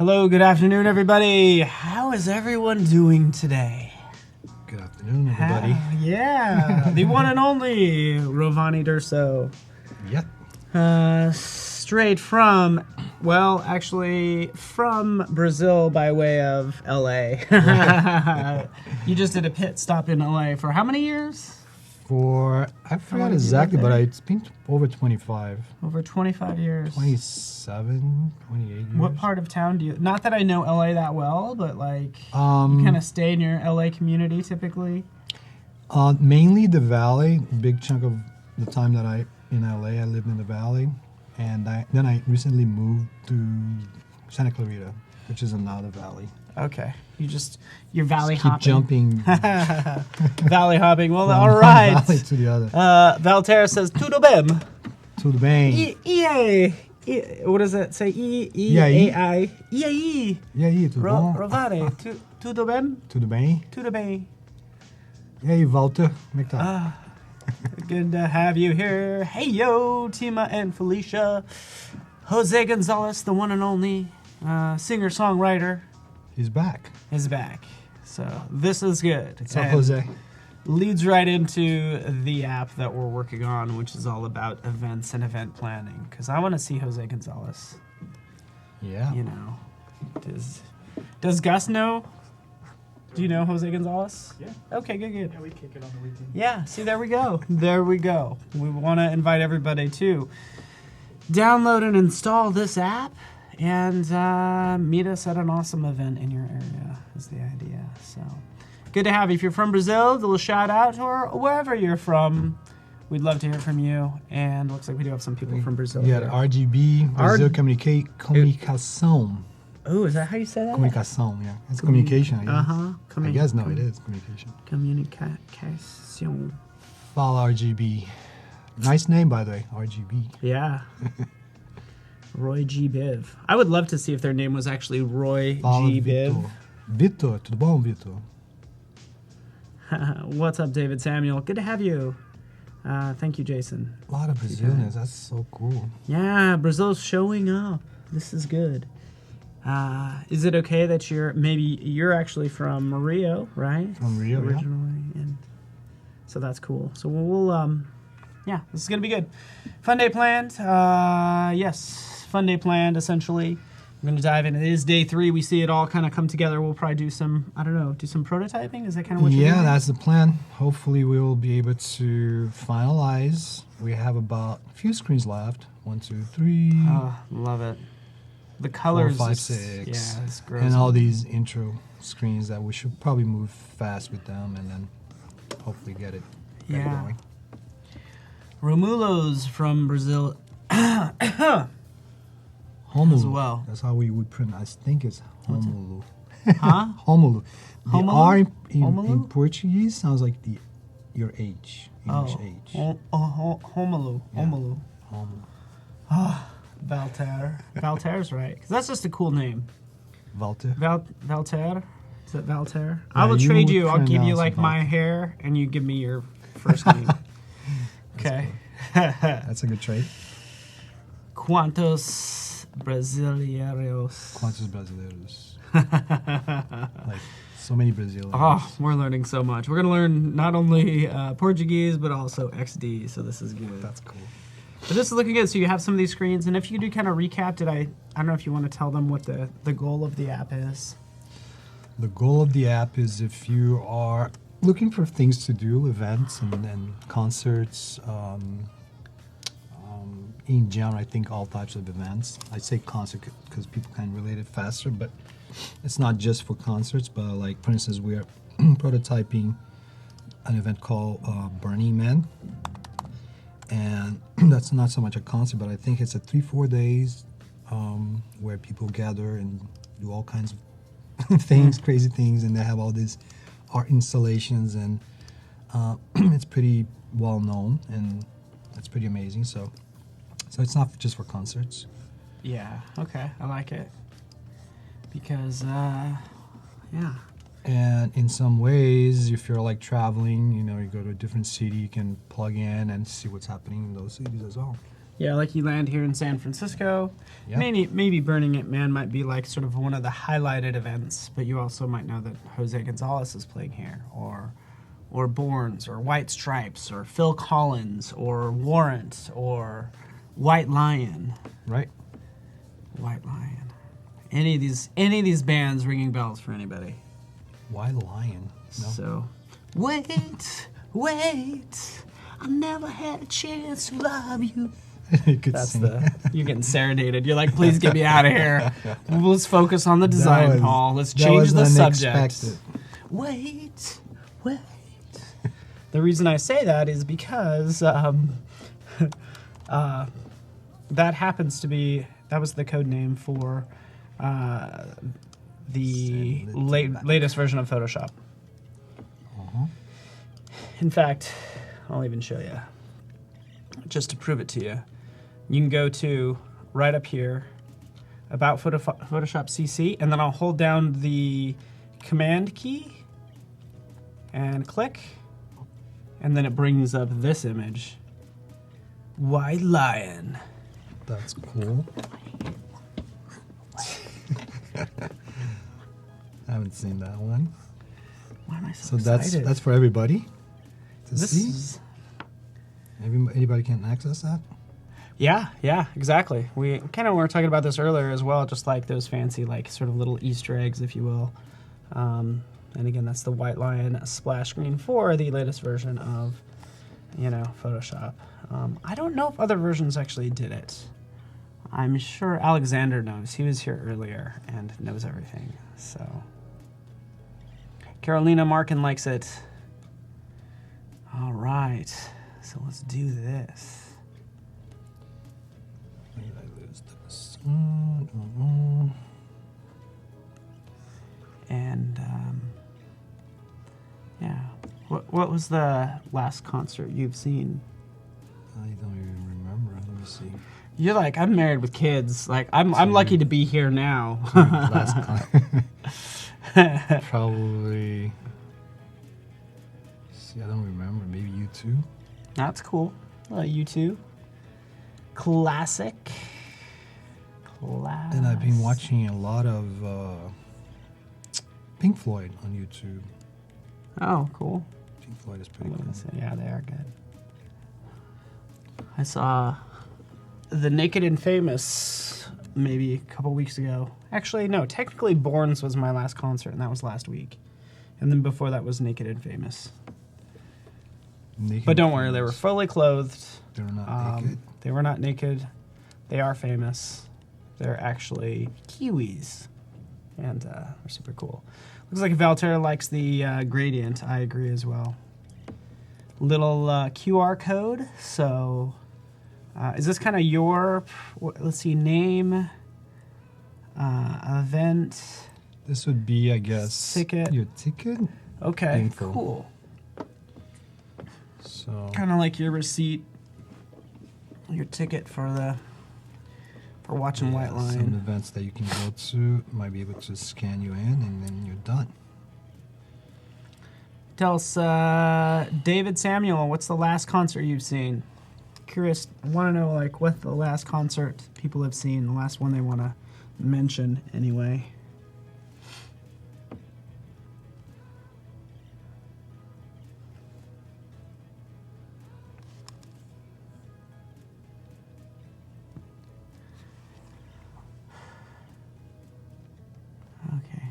Hello, good afternoon, everybody. How is everyone doing today? Good afternoon, everybody. Yeah, the one and only Rovane Durso. Yep. Straight from, well, actually, from Brazil by way of LA. You just did a pit stop in LA for how many years? I forgot exactly, but it's been over 25. Over 25 years. 27, 28 years. What part of town do you, not that I know LA that well, but like, you kind of stay in your LA community typically? Mainly the Valley. Big chunk of the time that in LA, I lived in the Valley. And then I recently moved to Santa Clarita, which is another valley. Okay. You're valley Keep hopping. jumping. Valley hopping. Well, from all one right. valley to the other. Valterra says, tudo bem. Tudo bem. What does that say? E aí? E aí? E aí, tudo bom? Rovane, tudo bem? Tudo bem? Tudo bem. E aí, Walter? Como é que tá? Good to have you here. Hey, yo, Tima and Felicia. Jose Gonzalez, the one and only singer-songwriter, He's back. is back. So this is good. What's up, And Jose? leads right into the app that we're working on, which is all about events and event planning. Because I want to see Jose Gonzalez. Yeah. You know, does Gus know? Do you know Jose Gonzalez? Yeah. Okay, good. Yeah, we kick it on the weekend. Yeah, see, there we go. There we go. We want to invite everybody to download and install this app and meet us at an awesome event in your area is the idea. So good to have you. If you're from Brazil, a little shout out, or wherever you're from. We'd love to hear from you. And looks like we do have some people from Brazil. Yeah, here. RGB, Brazil Comunicação. Oh, is that how you say that? Comunicação, yeah. It's communication, I guess. Uh-huh. I guess, no, it is communication. Comunicação. Fala RGB. Nice name, by the way, RGB. Yeah. Roy G. Biv. I would love to see if their name was actually Roy Fala, G. Biv. Vitor, tudo bom, Vitor? What's up, David Samuel? Good to have you. Thank you, Jason. A lot of Brazilians, that's so cool. Yeah, Brazil's showing up. This is good. Is it okay that you're actually from Rio, right? From Rio, yeah. Originally, and so that's cool. So we'll yeah, this is gonna be good. Fun day planned. Yes, fun day planned. Essentially, we're gonna dive in. It is day 3. We see it all kind of come together. We'll probably do some, do some prototyping. Is that kind of what you're doing? Yeah, that's the plan. Hopefully we will be able to finalize. We have about a few screens left. 1, 2, 3. Oh, love it. The colors. 4, 5, is- 6. Yeah, it's gross. And all these intro screens that we should probably move fast with them and then hopefully get it going. Romulo's from Brazil Homulu. as well. That's how we would pronounce. I think it's Homulu. Huh? Homulu. The Homulu? R in Homulu? Portuguese sounds like your H, English H. Homulu. Yeah. Homulu. Homulu. Valter. Valter's right. 'Cause that's just a cool name. Walter. Valter. Is it Valter? I Yeah, will you trade would you. I'll give you pronounce like it my Valter. hair and you give me your first name. Okay. That's a good trade. Quantos brasileiros? Quantos brasileiros? Like so many Brazilians. Oh, we're learning so much. We're going to learn not only Portuguese, but also XD, so this is good. That's cool. But this is looking good. So you have some of these screens, and if you do kind of recap, I don't know if you want to tell them what the goal of the app is. The goal of the app is if you are looking for things to do, events and concerts, in general, I think all types of events. I say concert because people can relate it faster, but it's not just for concerts, but like, for instance, we are prototyping an event called Burning Man. And that's not so much a concert, but I think it's a 3-4 days where people gather and do all kinds of things, crazy things, and they have all these art installations, and it's pretty well known, and it's pretty amazing. So it's not just for concerts. Yeah, okay, I like it. Because, yeah. And in some ways, if you're like traveling, you go to a different city, you can plug in and see what's happening in those cities as well. Yeah, like you land here in San Francisco. Yep. Maybe Burning Man might be like sort of one of the highlighted events, but you also might know that Jose Gonzalez is playing here, or Bournes, or White Stripes, or Phil Collins, or Warrant, or White Lion. Right. White Lion. Any of these bands ringing bells for anybody? Why Lion? No. So, wait, I never had a chance to love you. You could That's sing. you're getting serenaded. You're like, please get me out of here. Let's focus on the design, Paul. Let's change the subject. Unexpected. Wait. The reason I say that is because that happens to be, that was the code name for the latest version of Photoshop. Uh-huh. In fact, I'll even show you, just to prove it to you. You can go to right up here, About Photoshop CC, and then I'll hold down the Command key and click, and then it brings up this image. White Lion. That's cool. I haven't seen that one. Why am I so So excited? that's for everybody to This see. is- Anybody can access that. Yeah, exactly. We kind of were talking about this earlier as well, just like those fancy, like sort of little Easter eggs, if you will. And again, that's the White Lion splash screen for the latest version of, Photoshop. I don't know if other versions actually did it. I'm sure Alexander knows. He was here earlier and knows everything. So, Carolina Markin likes it. All right, so let's do this. Where did I lose this? And yeah, what was the last concert you've seen? I don't even remember. Let me see. You're like, I'm married with kids. Like, I'm lucky to be here now. Last probably. See, I don't remember. Maybe U2. That's cool. You too. Classic. And I've been watching a lot of Pink Floyd on YouTube. Oh, cool. Pink Floyd is pretty cool. Yeah, they are good. I saw The Naked and Famous maybe a couple weeks ago. Actually, no, technically Bournes was my last concert, and that was last week. And then before that was Naked and Famous. Naked But don't worry, Famous. they were fully clothed. They were not naked. They were not naked. They are famous. They're actually Kiwis. And they're super cool. Looks like Valterra likes the gradient. I agree as well. Little QR code. So is this kind of your, let's see, name, event? This would be, I guess, Ticket. your ticket. Okay, Info. cool. So Kind of like your receipt, your ticket for watching White some Lion. events that you can go to might be able to scan you in, and then you're done. Tell us, David Samuel, what's the last concert you've seen? Curious, want to know like what the last concert people have seen, the last one they want to mention anyway. Okay.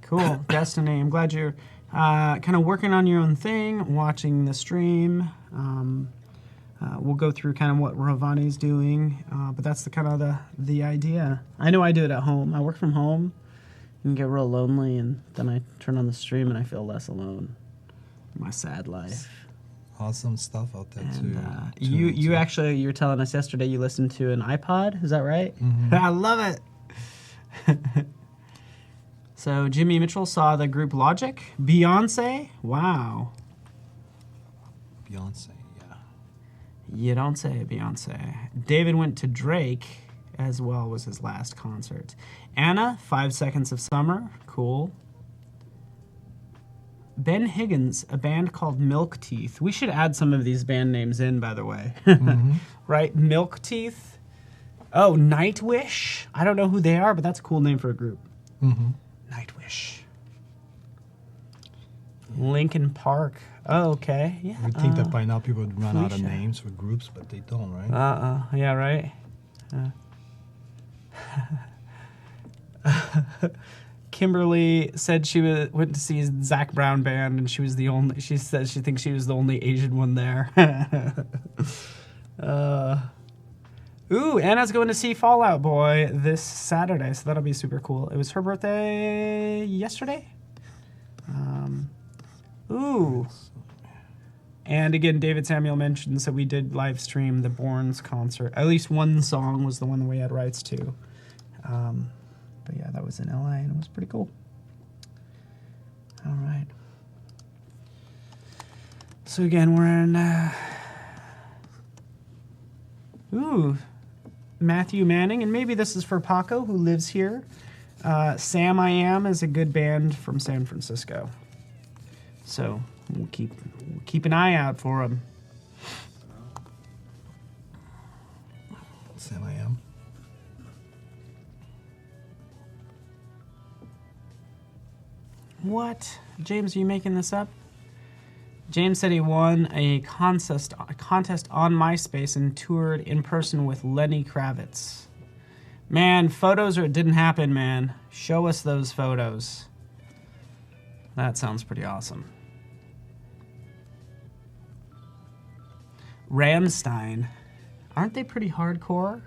Cool. Destiny, I'm glad you're kind of working on your own thing, watching the stream. We'll go through kind of what Rovane's doing, but that's the kind of the idea. I know I do it at home. I work from home and get real lonely, and then I turn on the stream and I feel less alone. My sad life. Awesome stuff out there And too. you actually, you were telling us yesterday you listened to an iPod. Is that right? Mhm. I love it. So Jimmy Mitchell saw the group Logic. Beyonce. Wow. Beyonce, yeah. You don't say, Beyonce. David went to Drake as well, was his last concert. Anna, 5 Seconds of Summer. Cool. Ben Higgins, a band called Milk Teeth. We should add some of these band names in, by the way. Right? Milk Teeth. Oh, Nightwish. I don't know who they are, but that's a cool name for a group. Nightwish. Linkin Park. Oh, okay. Yeah. We think that by now people would run out of names for groups, but they don't, right? Yeah, right. Kimberly said she went to see Zach Brown band, and she said she thinks she was the only Asian one there. Ooh, Anna's going to see Fall Out Boy this Saturday, so that'll be super cool. It was her birthday yesterday. Ooh. And again, David Samuel mentions that we did live stream the Borns concert. At least one song was the one that we had rights to. But yeah, that was in LA, and it was pretty cool. All right. So again, we're in... Matthew Manning, and maybe this is for Paco, who lives here. Sam I Am is a good band from San Francisco. So we'll keep an eye out for them. Sam I Am. What? James, are you making this up? James said he won a contest on MySpace and toured in person with Lenny Kravitz. Man, photos or it didn't happen, man. Show us those photos. That sounds pretty awesome. Rammstein. Aren't they pretty hardcore?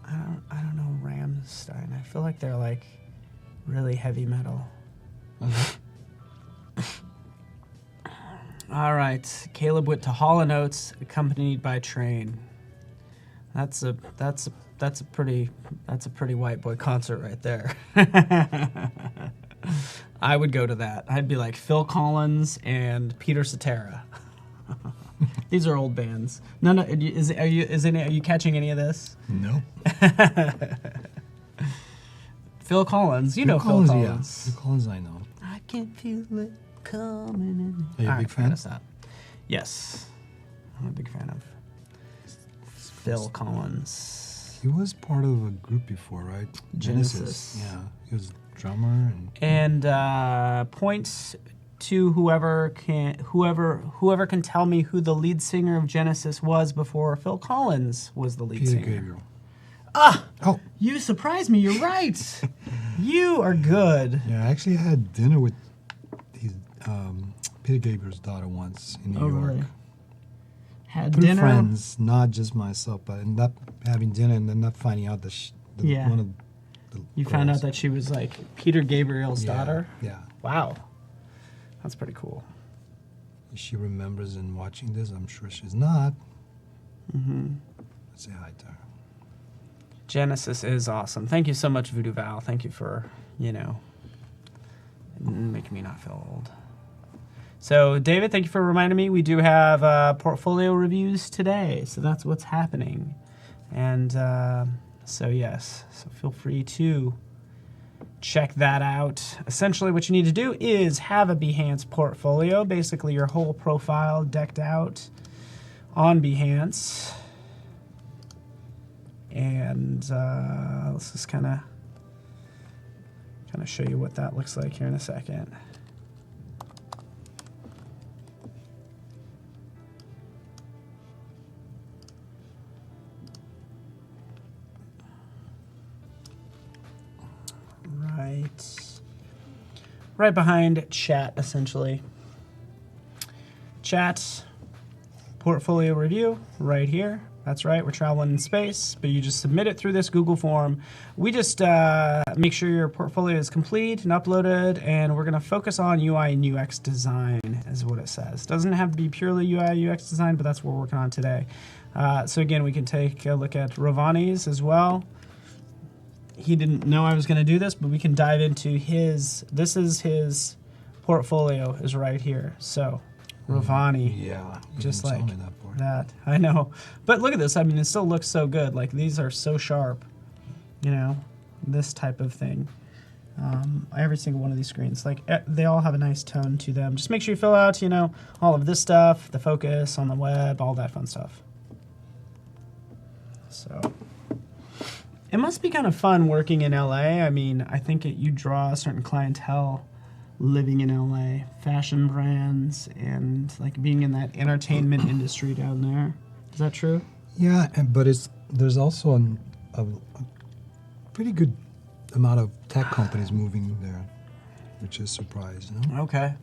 I don't know Rammstein. I feel like they're like really heavy metal. All right, Caleb went to Hall & Oates, accompanied by Train. That's a pretty white boy concert right there. I would go to that. I'd be like Phil Collins and Peter Cetera. These are old bands. No, are you catching any of this? No. Phil Collins, Phil Collins. Yeah. Phil Collins, I know. I can feel it coming in. Are you a big fan? Yes, I'm a big fan of Phil Collins. He was part of a group before, right? Genesis. Yeah, he was a drummer and points to whoever can tell me who the lead singer of Genesis was before Phil Collins was the lead singer. Peter Gabriel. Oh, you surprised me. You're right. You are good. Yeah, I actually had dinner with Peter Gabriel's daughter once in New York. Really? Had Through dinner? friends, not just myself, but ended up having dinner and then not finding out that one of the You girls. found out that she was like Peter Gabriel's daughter? Yeah. Wow. That's pretty cool. If she remembers and watching this, I'm sure she's not. Let's say hi to her. Genesis is awesome. Thank you so much, Voodoo Val. Thank you for, making me not feel old. So, David, thank you for reminding me. We do have portfolio reviews today, so that's what's happening. And yes, so feel free to check that out. Essentially, what you need to do is have a Behance portfolio, basically your whole profile decked out on Behance. And let's just kind of show you what that looks like here in a second. Right behind chat, essentially. Chat, portfolio review, right here. That's right, we're traveling in space, but you just submit it through this Google form. We just make sure your portfolio is complete and uploaded, and we're gonna focus on UI and UX design, is what it says. Doesn't have to be purely UI UX design, but that's what we're working on today. So again, we can take a look at Rovane's as well. He didn't know I was gonna do this, but we can dive into this is his portfolio is right here. So Rovane. Yeah, just like that. I know. But look at this. I mean, it still looks so good. Like, these are so sharp, this type of thing. Every single one of these screens, like they all have a nice tone to them. Just make sure you fill out, all of this stuff, the focus on the web, all that fun stuff. So it must be kind of fun working in LA. I mean, I think you draw a certain clientele living in LA, fashion brands, and like being in that entertainment industry down there. Is that true? Yeah, but there's also a pretty good amount of tech companies moving there, which is a surprise. Okay.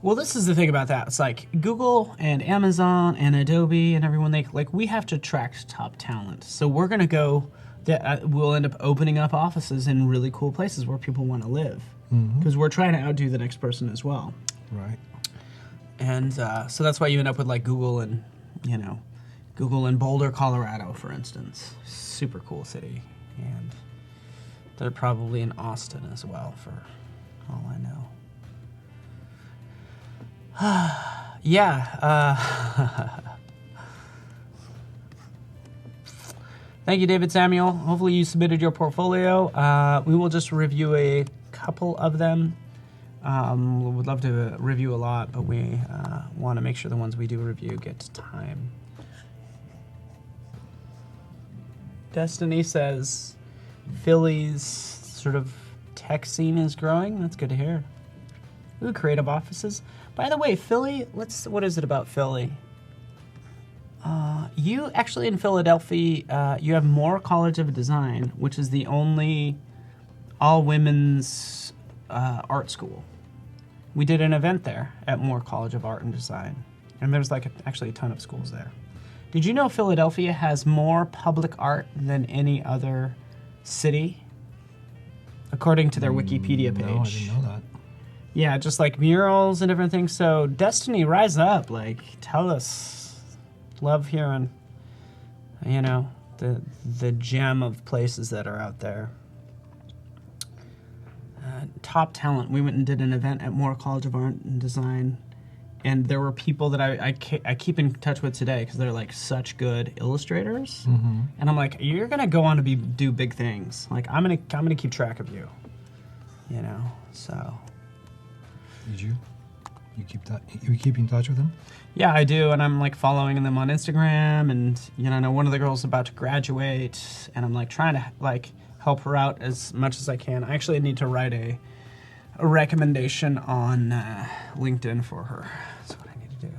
Well, this is the thing about that. It's like Google and Amazon and Adobe and everyone, we have to attract top talent. So we're going to go, we'll end up opening up offices in really cool places where people want to live. Because we're trying to outdo the next person as well. Right. And so that's why you end up with like Google and, Google in Boulder, Colorado, for instance. Super cool city. And they're probably in Austin as well, for all I know. Yeah. Thank you, David Samuel. Hopefully you submitted your portfolio. We will just review a couple of them. We would love to review a lot, but we want to make sure the ones we do review get time. Destiny says Philly's sort of tech scene is growing. That's good to hear. Ooh, creative offices. By the way, Philly, what is it about Philly? You actually in Philadelphia, you have Moore College of Design, which is the only all-women's art school. We did an event there at Moore College of Art and Design, and there's actually a ton of schools there. Did you know Philadelphia has more public art than any other city? According to their Wikipedia page. No, I didn't know that. Yeah, just like murals and different things. So Destiny, rise up. Tell us. Love hearing, the gem of places that are out there. Top talent. We went and did an event at Moore College of Art and Design, and there were people that I keep in touch with today because they're such good illustrators. And I'm like, you're gonna go on to do big things. I'm gonna keep track of you. So. Did you? You keep in touch with them? Yeah, I do, and I'm following them on Instagram, and I know one of the girls is about to graduate, and I'm trying to help her out as much as I can. I actually need to write a recommendation on LinkedIn for her. That's what I need to do.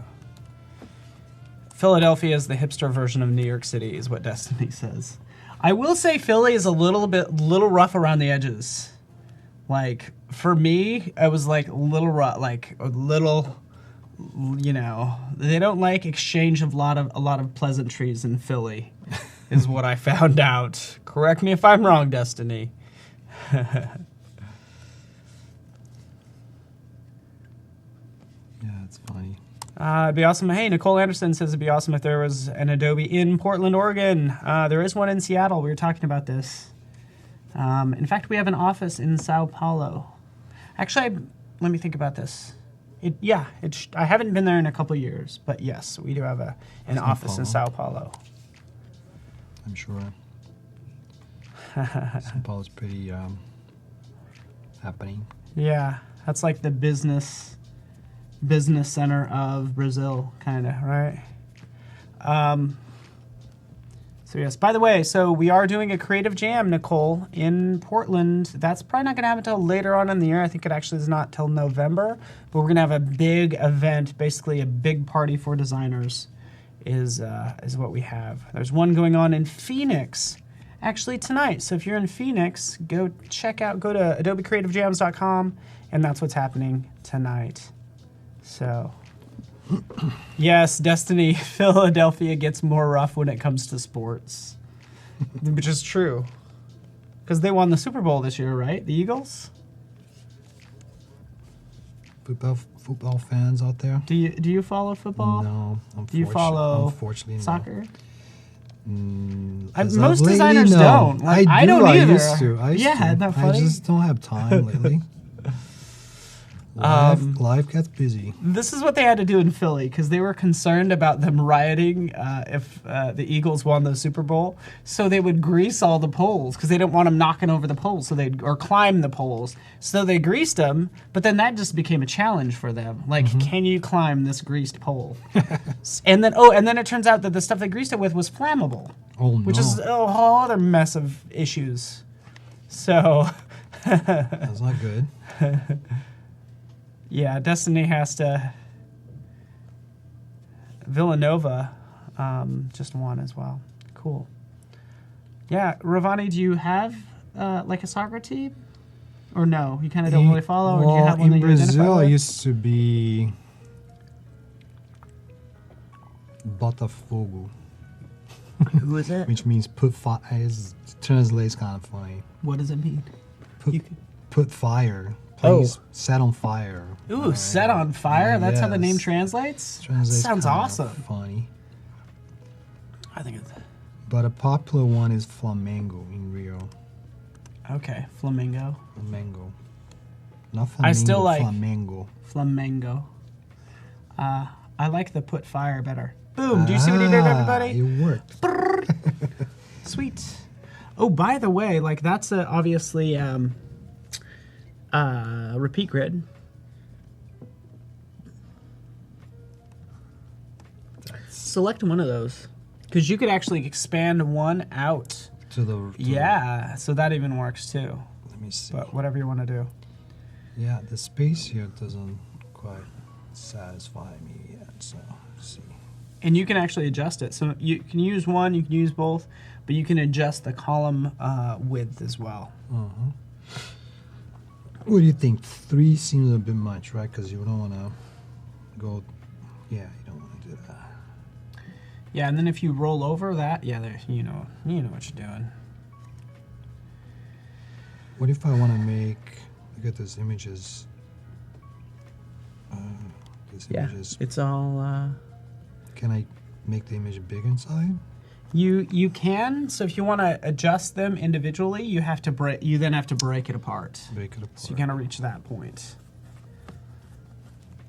Philadelphia is the hipster version of New York City, is what Destiny says. I will say Philly is a little rough around the edges. For me, I was little rough, a little. They don't exchange of a lot of pleasantries in Philly, is what I found out. Correct me if I'm wrong, Destiny. Yeah, it's funny. It'd be awesome. Hey, Nicole Anderson says it'd be awesome if there was an Adobe in Portland, Oregon. There is one in Seattle. We were talking about this. In fact, we have an office in Sao Paulo. Actually, let me think about this. I haven't been there in a couple of years, but yes, we do have an office in Sao Paulo. I'm sure. Sao Paulo's pretty happening. Yeah, that's the business center of Brazil, kind of, right? So yes, by the way, we are doing a creative jam, Nicole, in Portland. That's probably not going to happen until later on in the year. I think it actually is not till November, but we're going to have a big event, basically a big party for designers is what we have. There's one going on in Phoenix, actually tonight. So if you're in Phoenix, go to adobecreativejams.com, and that's what's happening tonight. So... Yes, Destiny, Philadelphia gets more rough when it comes to sports, which is true. Because they won the Super Bowl this year, right? The Eagles? Football fans out there? Do you follow football? No, Do you follow unfortunately, soccer? Most designers don't. I don't either. I used to. Isn't that funny? I just don't have time lately. Life gets busy. This is what they had to do in Philly because they were concerned about them rioting if the Eagles won the Super Bowl. So they would grease all the poles because they didn't want them knocking over the poles, or climb the poles. So they greased them, but then that just became a challenge for them. Like, can you climb this greased pole? and then it turns out that the stuff they greased it with was flammable. Oh no! Which is a whole other mess of issues. So. That's not good. Yeah, Destiny has to. Villanova just won as well. Cool. Yeah, Rovane, do you have like a soccer team? Or no? You kind of don't really follow? Or do you have one in that you identify Brazil, I with? used to be Botafogo, Who is it? which means put fire. Translates kind of funny. What does it mean? Put fire. Oh. Place set on fire. Ooh, set on fire? That's how the name Yes. translates? Translates Sounds kinda awesome. Funny. I think it's... But a popular one is Flamengo in Rio. Okay, Flamingo. Flamengo. Not Flamengo, I still like- Flamengo. Flamengo. I like the put fire better. Boom, do you see what he did, everybody? It worked. Sweet. Oh, by the way, like that's obviously repeat grid. Select one of those because you could actually expand one out. Yeah, so that even works too. Let me see. But whatever you want to do. Yeah, the space here doesn't quite satisfy me yet. So let's see. And you can actually adjust it. So you can use one, you can use both, but you can adjust the column width as well. What do you think? 3 seems a bit much, right? Because you don't want to go. Yeah, you don't want to do that. Yeah, and then if you roll over that, yeah, there, you know what you're doing. What if I want to make? Look at these images. Images. It's all. Can I make the image big inside? You can. So if you want to adjust them individually, you have to break. You then have to break it apart. Break it apart. So you gotta reach that point.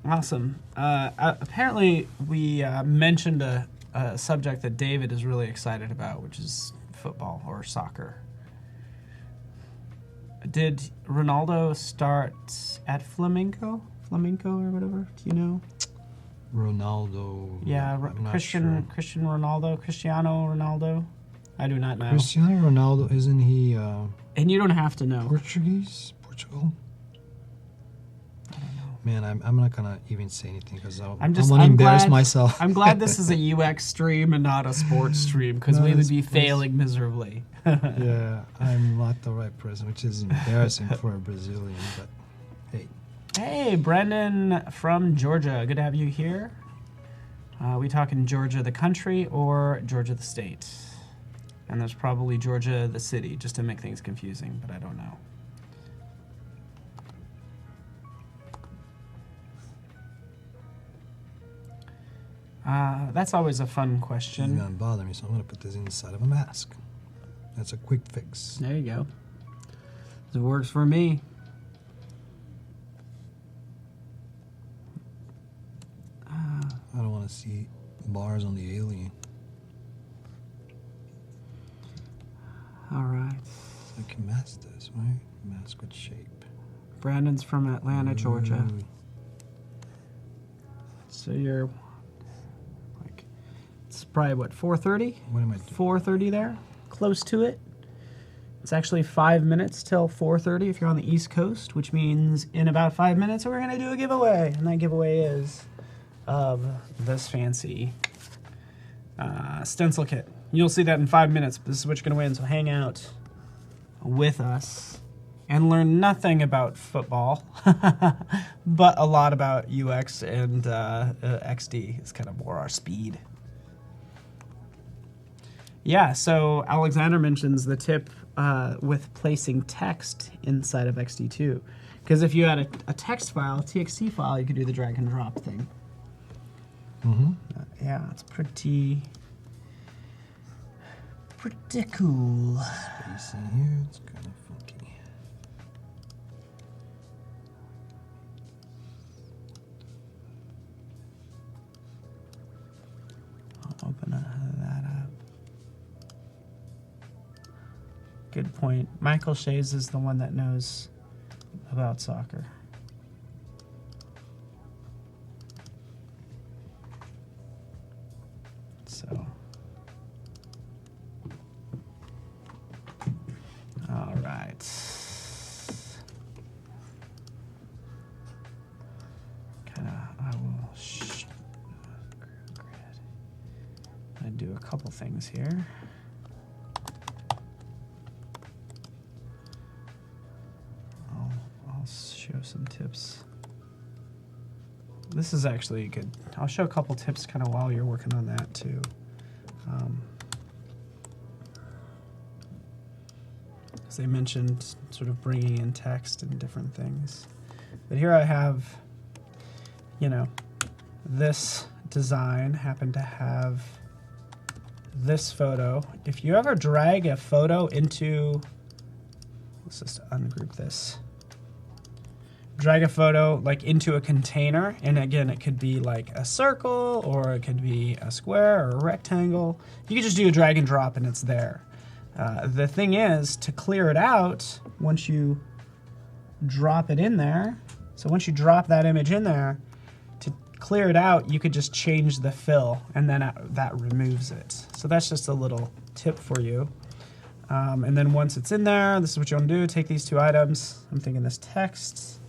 Awesome. Apparently, we mentioned a subject that David is really excited about, which is football or soccer. Did Ronaldo start at Flamenco or whatever? Do you know? Ronaldo. Yeah, I'm not Cristiano sure. Ronaldo. I do not know. Cristiano Ronaldo, isn't he And you don't have to know. Portugal? Man, I'm not gonna even say anything because I'm I'm gonna embarrass glad, myself. I'm glad this is a UX stream and not a sports stream because we would be failing miserably. Yeah, I'm not the right person, which is embarrassing for a Brazilian, but hey. Hey, Brendan from Georgia. Good to have you here. We talking Georgia the country or Georgia the state? And there's probably Georgia the city, just to make things confusing, but I don't know. That's always a fun It's question. gonna bother me, so I'm gonna put this inside of a mask. That's a quick fix. There you go. It works for me. I don't want to see bars on the alien. All right. I can mask this, right? Mask with shape. Brandon's from Atlanta, Georgia. Ooh. So you're like, it's probably what, 4:30? What am I doing? 4:30 there, close to it. It's actually 5 minutes till 4:30 if you're on the East Coast, which means in about 5 minutes we're gonna do a giveaway, and that giveaway is of this fancy stencil kit. You'll see that in 5 minutes. But this is what you're gonna win. So hang out with us and learn nothing about football, but a lot about UX and XD is kind of more our speed. Yeah, so Alexander mentions the tip with placing text inside of XD2. Because if you had a text file, a TXT file, you could do the drag and drop thing. Mm-hmm. Yeah, it's pretty cool. Space in here, it's kind of funky. good point. Michael Shays is the one that knows about soccer. So, all right. I will I do a couple things here. I'll show some tips. This is actually good. I'll show a couple tips kind of while you're working on that too. As I mentioned, sort of bringing in text and different things. But here I have, you know, this design happened to have this photo. If you ever drag a photo into, let's just ungroup this. Drag a photo like into a container, and again, it could be like a circle, or it could be a square or a rectangle. You can just do a drag and drop and it's there. The thing is, to clear it out, once you drop it in there, so once you drop that image in there, to clear it out, you could just change the fill, and then that removes it. So that's just a little tip for you. And then once it's in there, this is what you want to do. Take these two items. I'm thinking this text.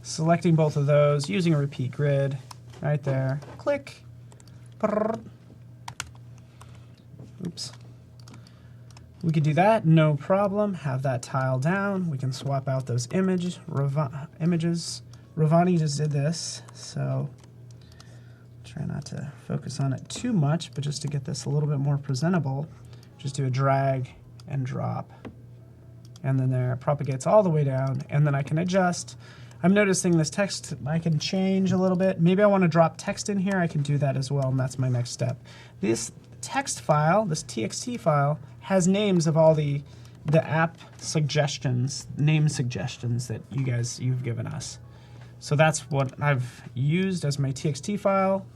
Selecting both of those, using a repeat grid right there. Click. Oops. We could do that, no problem. Have that tile down. We can swap out those images. Rovane just did this, so try not to focus on it too much, but just to get this a little bit more presentable, just do a drag and drop. And then there, it propagates all the way down, and then I can adjust. I'm noticing this text, I can change a little bit. Maybe I want to drop text in here, I can do that as well, and that's my next step. This text file, this TXT file, has names of all the app suggestions, name suggestions that you've given us. So that's what I've used as my TXT file,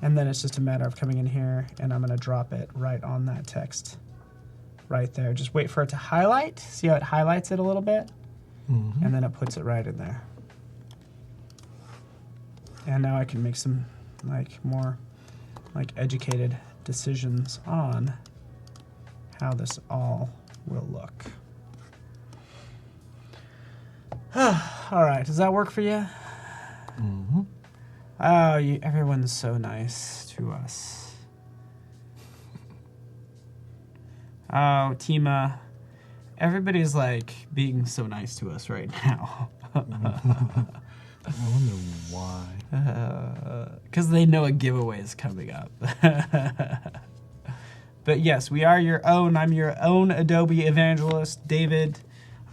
and then it's just a matter of coming in here, and I'm going to drop it right on that text right there. Just wait for it to highlight. See how it highlights it a little bit? Mm-hmm. And then it puts it right in there. And now I can make some more educated decisions on how this all will look. All right, does that work for you? Mm-hmm. Oh, everyone's so nice to us. Oh, Tima, everybody's like being so nice to us right now. I wonder why. Because they know a giveaway is coming up. But yes, we are your own. I'm your own Adobe evangelist. David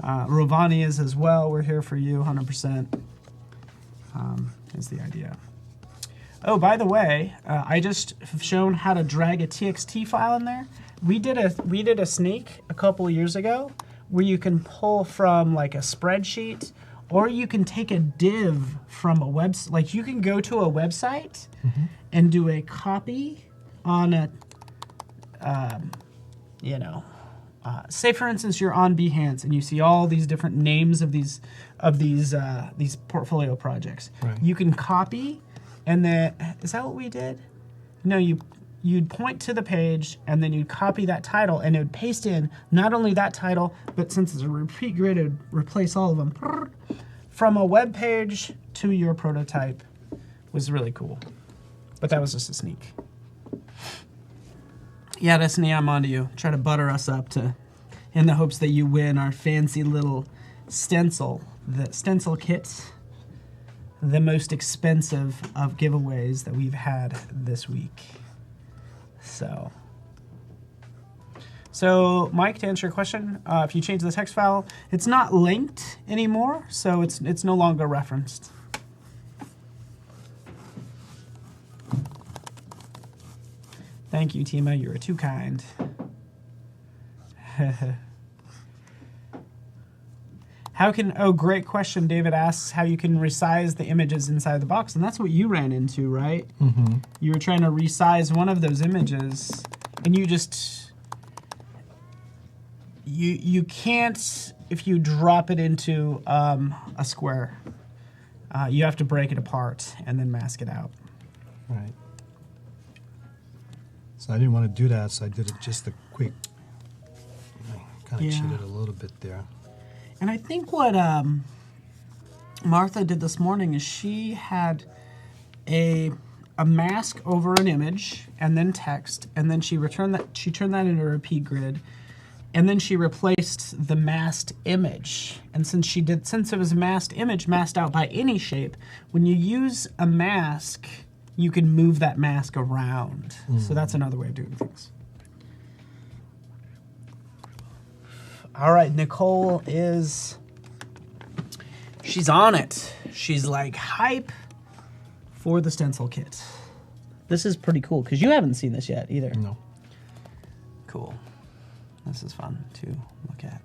Rovane is as well. We're here for you 100%. Is the idea. Oh, by the way, I just have shown how to drag a TXT file in there. We did a sneak a couple of years ago where you can pull from like a spreadsheet, or you can take a div from a website. Like you can go to a website and do a copy on a, say for instance you're on Behance and you see all these different names of these portfolio projects. Right. You can copy, and then is that what we did? No, you'd point to the page and then you'd copy that title and it would paste in not only that title, but since it's a repeat grid, it would replace all of them. From a web page to your prototype was really cool. But that was just a sneak. Yeah, Destiny, I'm onto you. Try to butter us up in the hopes that you win our fancy little stencil. The stencil kits, the most expensive of giveaways that we've had this week. So Mike, to answer your question, if you change the text file, it's not linked anymore, so it's no longer referenced. Thank you, Tima. You were too kind. Great question. David asks how you can resize the images inside the box, and that's what you ran into, right? Mm-hmm. You were trying to resize one of those images, and you can't, if you drop it into a square, you have to break it apart and then mask it out. Right. So I didn't want to do that, so I did it just a quick. I kind of cheated a little bit there. And I think what Martha did this morning is she had a mask over an image and then text, and then she turned that into a repeat grid, and then she replaced the masked image. And since it was a masked image masked out by any shape, when you use a mask, you can move that mask around. So that's another way of doing things. All right, Nicole she's on it. She's like hype for the stencil kit. This is pretty cool because you haven't seen this yet either. No. Cool. This is fun to look at.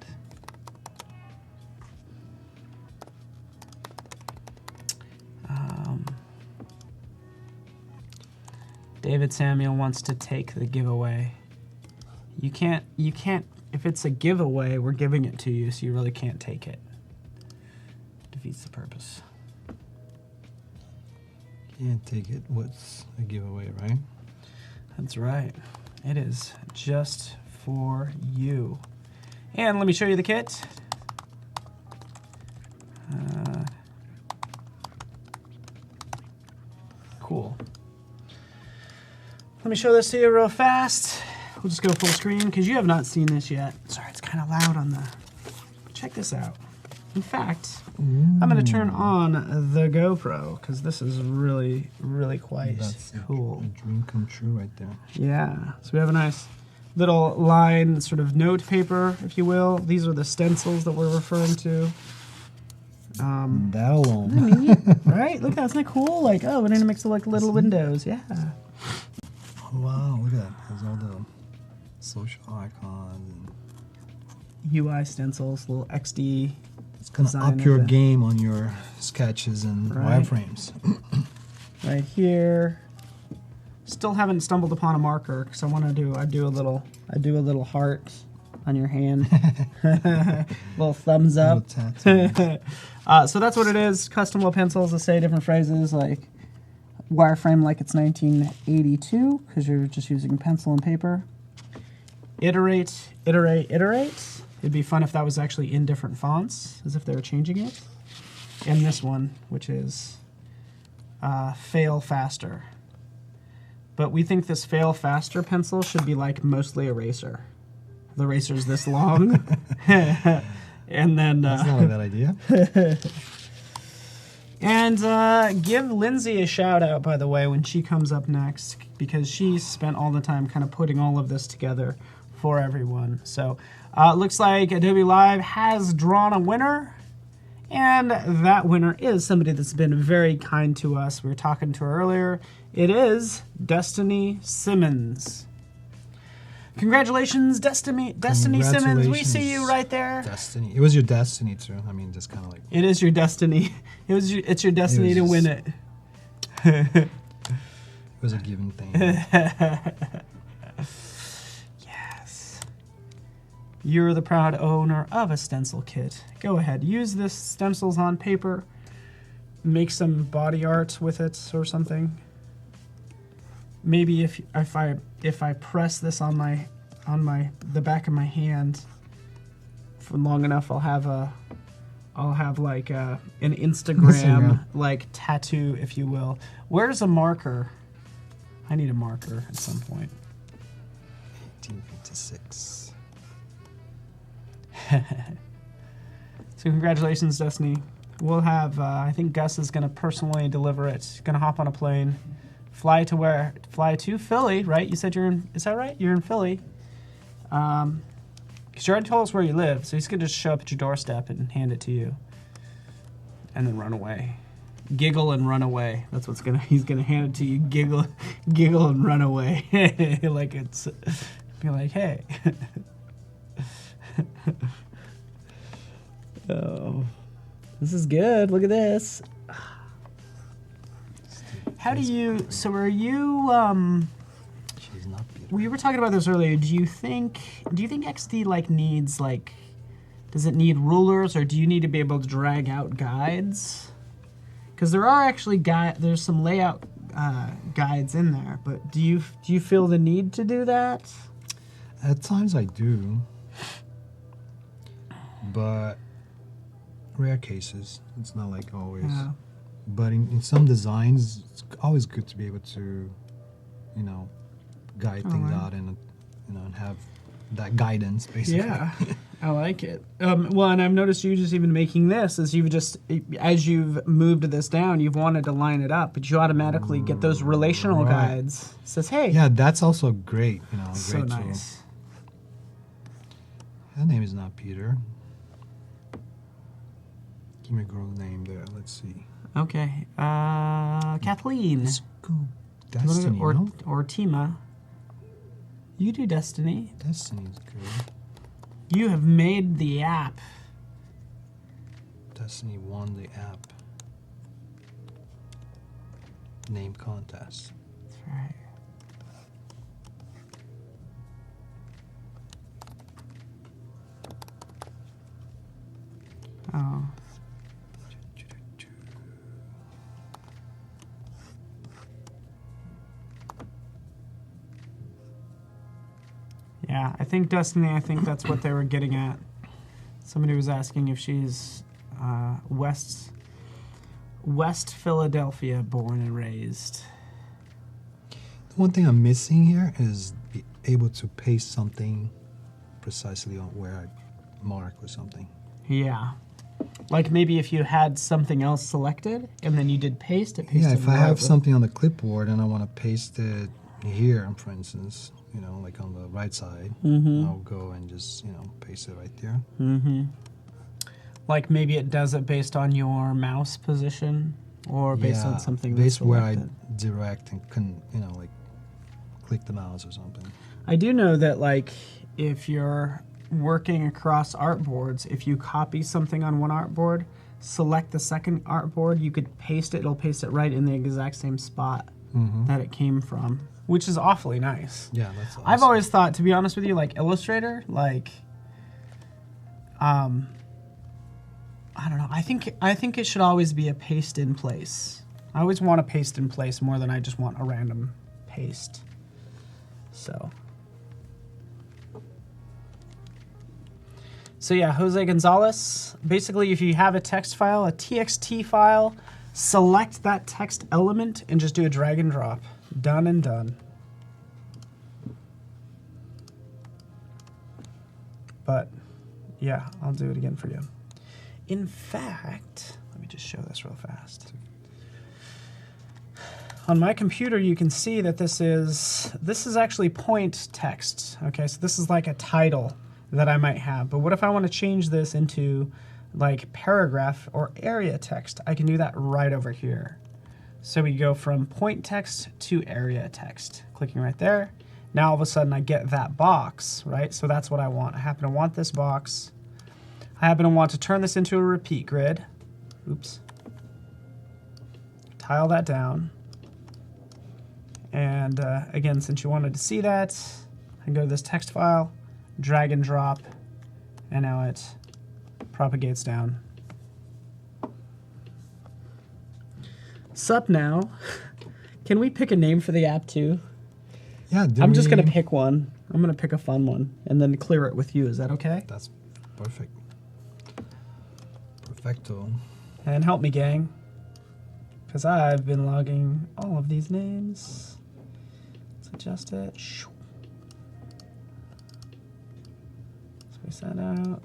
David Samuel wants to take the giveaway. You can't, if it's a giveaway, we're giving it to you, so you really can't take it. Defeats the purpose. Can't take it. What's a giveaway, right? That's right. It is just for you. And let me show you the kit. Cool. Let me show this to you real fast. We'll just go full screen because you have not seen this yet. Sorry, it's kind of loud on the... Check this out. In fact, I'm going to turn on the GoPro because this is really, really quite cool. A dream come true right there. Yeah. So we have a nice little line, sort of note paper, if you will. These are the stencils that we're referring to. That alone. Right? Look, that's not cool. Like, oh, and then it makes it like little windows. Yeah. Wow, look at that. There's all the social icons. And UI stencils, little XD. it's going to up your game on your sketches and wireframes. Right here. Still haven't stumbled upon a marker because I do a little heart on your hand. Little thumbs up. So that's what it is. Custom little pencils that say different phrases like wireframe like it's 1982 because you're just using pencil and paper. Iterate, iterate, iterate. It'd be fun if that was actually in different fonts, as if they were changing it. And this one, which is fail faster. But we think this fail faster pencil should be like mostly eraser. The eraser's this long. And then... That's not a bad idea. And give Lindsay a shout out, by the way, when she comes up next, because she spent all the time kind of putting all of this together for everyone. So it looks like Adobe Live has drawn a winner, and that winner is somebody that's been very kind to us. We were talking to her earlier. It is Destiny Simmons. Congratulations, Destiny Simmons. We see you right there. Destiny. It was your destiny too. I mean, just kind of like. It is your destiny. It's your destiny to win it. It was a given thing. Yes. You're the proud owner of a stencil kit. Go ahead, use this stencils on paper. Make some body art with it or something. Maybe if I press this on the back of my hand for long enough, I'll have like an Instagram like tattoo, if you will. Where's a marker? I need a marker at some point. 1856. So congratulations, Destiny. We'll have. I think Gus is going to personally deliver it. Going to hop on a plane. Fly to Philly, right? You said is that right? You're in Philly. Because you already told us where you live, so he's going to just show up at your doorstep and hand it to you. And then run away. Giggle and run away. That's he's going to hand it to you. Giggle and run away. Like it's, be like, hey. Oh, this is good. Look at this. How do you, so are you, She's not beautiful. we were talking about this earlier. Do you think XD like needs like, does it need rulers, or do you need to be able to drag out guides? Because there are actually there's some layout guides in there, but do you feel the need to do that? At times I do, but rare cases. It's not like always. Yeah. But in some designs, it's always good to be able to, you know, guide things Alright. out and, you know, and have that guidance basically. Yeah, I like it. Well, and I've noticed you just even making this as as you've moved this down, you've wanted to line it up, but you automatically get those relational Right. guides. It says, hey, Yeah, that's also great. You know, a so great tool. nice. Her name is not Peter. Give me a girl's name there. Let's see. Okay, Kathleen. Let's go Do you wanna- Destiny, or no? or Tima. You do Destiny. Destiny's good. You have made the app. Destiny won the app name contest. That's right. Oh. Yeah, I think Destiny, I think that's what they were getting at. Somebody was asking if she's West Philadelphia born and raised. The one thing I'm missing here is be able to paste something precisely on where I mark or something. Yeah. Like maybe if you had something else selected and then you did paste, it pasted Yeah, if I right have with- something on the clipboard and I want to paste it here, for instance, you know, like on the right side, I'll go and just, you know, paste it right there. Mm-hmm. Like maybe it does it based on your mouse position or based on something that's based where I selected. direct and can, you know, like click the mouse or something. I do know that like if you're working across artboards, if you copy something on one artboard, select the second artboard, you could paste it, it'll paste it right in the exact same spot that it came from, which is awfully nice. Yeah, that's awesome. I've always thought, to be honest with you, like Illustrator, like, I don't know. I think it should always be a paste in place. I always want a paste in place more than I just want a random paste. So yeah, Jose Gonzalez. Basically, if you have a text file, a TXT file, select that text element and just do a drag and drop. Done and done. But yeah, I'll do it again for you. In fact, let me just show this real fast. On my computer, you can see that this is actually point text. Okay, so this is like a title that I might have. But what if I want to change this into like paragraph or area text? I can do that right over here. So we go from point text to area text. Clicking right there. Now all of a sudden I get that box, right? So that's what I want. I happen to want this box. I happen to want to turn this into a repeat grid. Oops. Tile that down. And again, since you wanted to see that, I can go to this text file, drag and drop, and now it propagates down. Sup now? Can we pick a name for the app too? Yeah, I'm just gonna pick one. I'm gonna pick a fun one and then clear it with you. Is that okay? That's perfect. Perfecto. And help me, gang, because I've been logging all of these names. Let's adjust it. Space that out.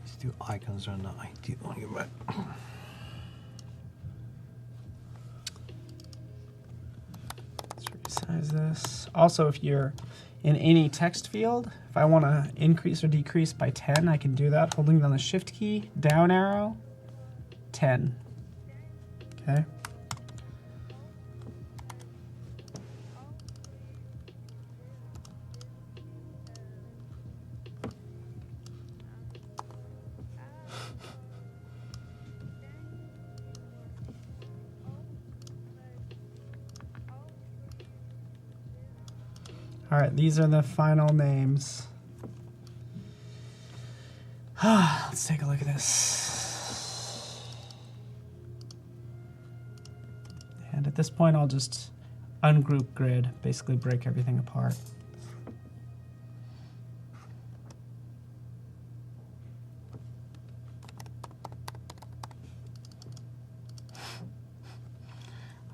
These two icons are not ideal here, but Let's resize this. Also, if you're in any text field, if I want to increase or decrease by 10, I can do that holding down the Shift key, down arrow, 10. Okay. All right, these are the final names. Let's take a look at this. And at this point, I'll just ungroup grid, basically break everything apart.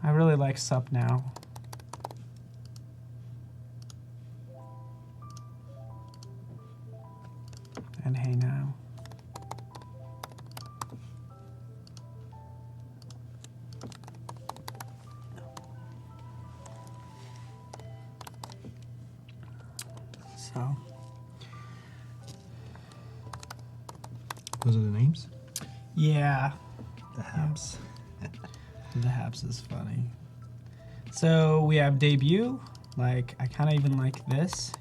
I really like sup now. And hey now. So those are the names? yeah, The Habs. the Habs is funny. So we have debut. Like, I kind of even like this.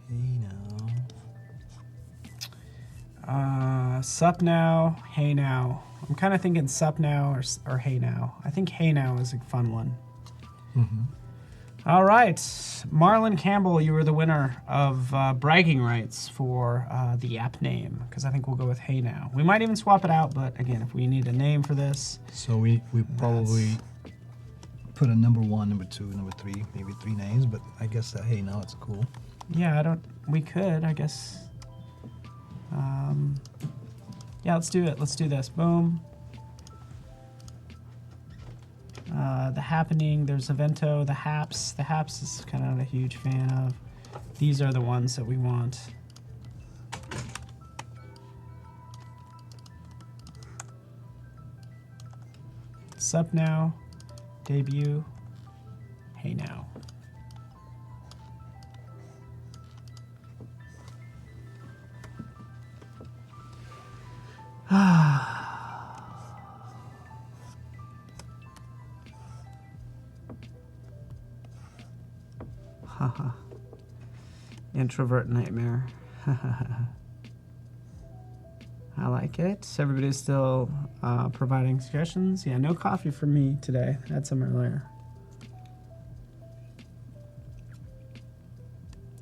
Hey now. Sup now, hey now. I'm kind of thinking sup now or hey now. I think hey now is a fun one. Mm-hmm. All right, Marlon Campbell, you were the winner of bragging rights for the app name, because I think we'll go with hey now. We might even swap it out, but again, if we need a name for this. So we probably put a number 1, number 2, number 3, maybe 3 names, but I guess that hey now it's cool. Yeah, we could, I guess. Yeah, let's do it. Let's do this. Boom. The Happening, there's Evento, the Haps. The Haps is kind of not a huge fan of. These are the ones that we want. Sup now, debut, hey now. Haha. Introvert nightmare. I like it. Everybody's still providing suggestions. Yeah, no coffee for me today. I had some earlier.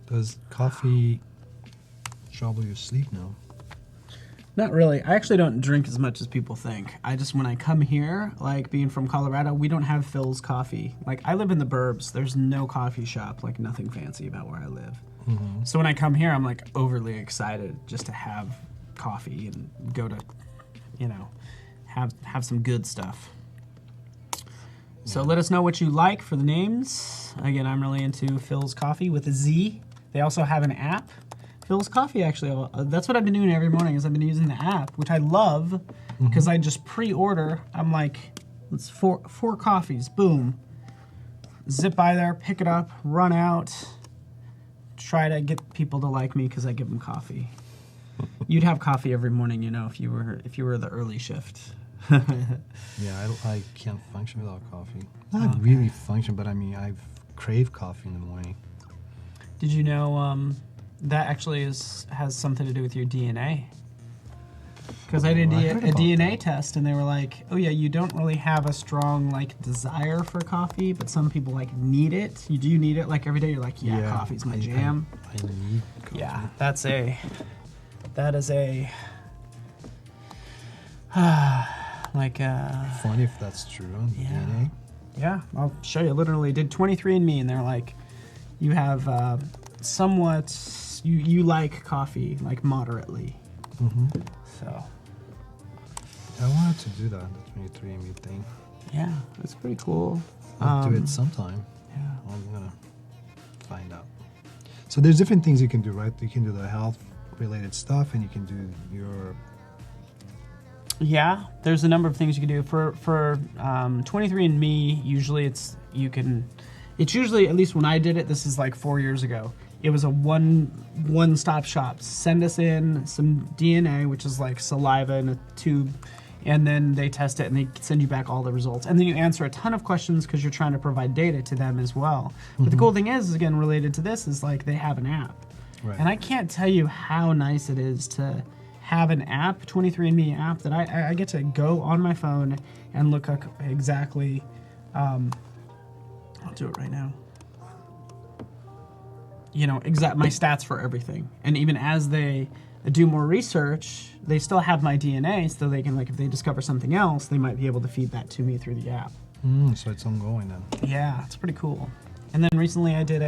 Does coffee trouble your sleep now? Not really. I actually don't drink as much as people think. When I come here, like being from Colorado, we don't have Phil's coffee. Like, I live in the burbs. There's no coffee shop, like nothing fancy about where I live. Mm-hmm. So when I come here, I'm like overly excited just to have coffee and go to, have some good stuff. So let us know what you like for the names. Again, I'm really into Phil's Coffee with a Z. They also have an app. Phil's Coffee, actually, that's what I've been doing every morning is I've been using the app, which I love because I just pre-order. I'm like, it's four coffees, boom. Zip by there, pick it up, run out, try to get people to like me because I give them coffee. You'd have coffee every morning, if you were the early shift. Yeah, I can't function without coffee. Not really function, but I mean, I crave coffee in the morning. Did you know that actually has something to do with your DNA? Because I did a DNA test, and they were like, "Oh yeah, you don't really have a strong desire for coffee, but some people need it. Do you need it every day?" You're like, "Yeah, coffee's my jam." I need coffee. Yeah, that is a Funny if that's true on the DNA. Yeah, I'll show you. Literally did 23andMe, and they're like, you have somewhat, you like coffee, moderately. Mm-hmm. So. I wanted to do that, the 23andMe thing. Yeah, it's pretty cool. I'll do it sometime. Yeah. I'm gonna find out. So there's different things you can do, right? You can do the health-related stuff, and you can do your... Yeah, there's a number of things you can do. For 23andMe, usually it's usually, at least when I did it, this is 4 years ago, it was a one-stop shop. Send us in some DNA, which is saliva in a tube, and then they test it and they send you back all the results. And then you answer a ton of questions because you're trying to provide data to them as well. But the cool thing is, again, related to this, is they have an app. Right. And I can't tell you how nice it is to have an app, 23andMe app, that I get to go on my phone and look up exactly. I'll do it right now. You know, my stats for everything. And even as they do more research, they still have my DNA, so they can, like, if they discover something else, they might be able to feed that to me through the app. So it's ongoing then. Yeah, it's pretty cool. And then recently I did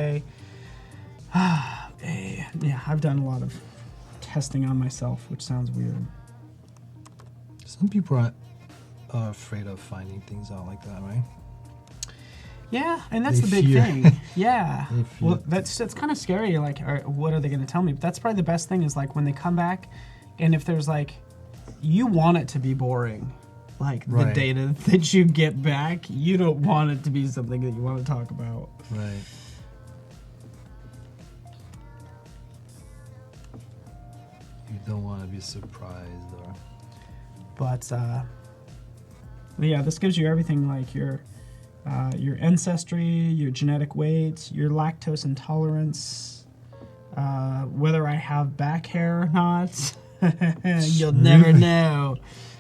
I've done a lot of testing on myself, which sounds weird. Some people are afraid of finding things out like that, right? Yeah, and that's They the big fear. thing. Yeah. They fear. Well, that's kind of scary. Like, what are they going to tell me? But that's probably the best thing is, like, when they come back, and if there's, like, you want it to be boring. Like, the Right. data that you get back, you don't want it to be something that you want to talk about. Right. You don't want to be surprised or... But yeah, this gives you everything, like your ancestry, your genetic weight, your lactose intolerance, whether I have back hair or not. You'll never know.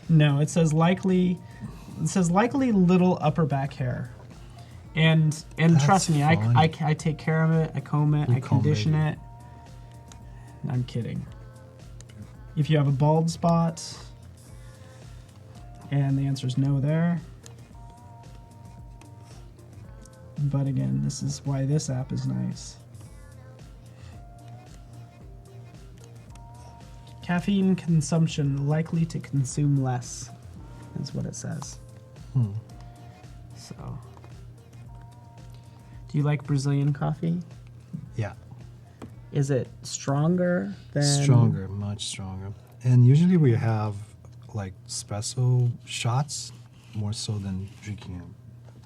No, it says likely little upper back hair. And That's trust me, fine. I take care of it, I comb it, You I comb condition it. it. I'm kidding. If you have a bald spot, and the answer is no there. But again, this is why this app is nice. Caffeine consumption likely to consume less, is what it says. So, do you like Brazilian coffee? Yeah. Is it stronger than... Stronger, much stronger. And usually we have like espresso shots more so than drinking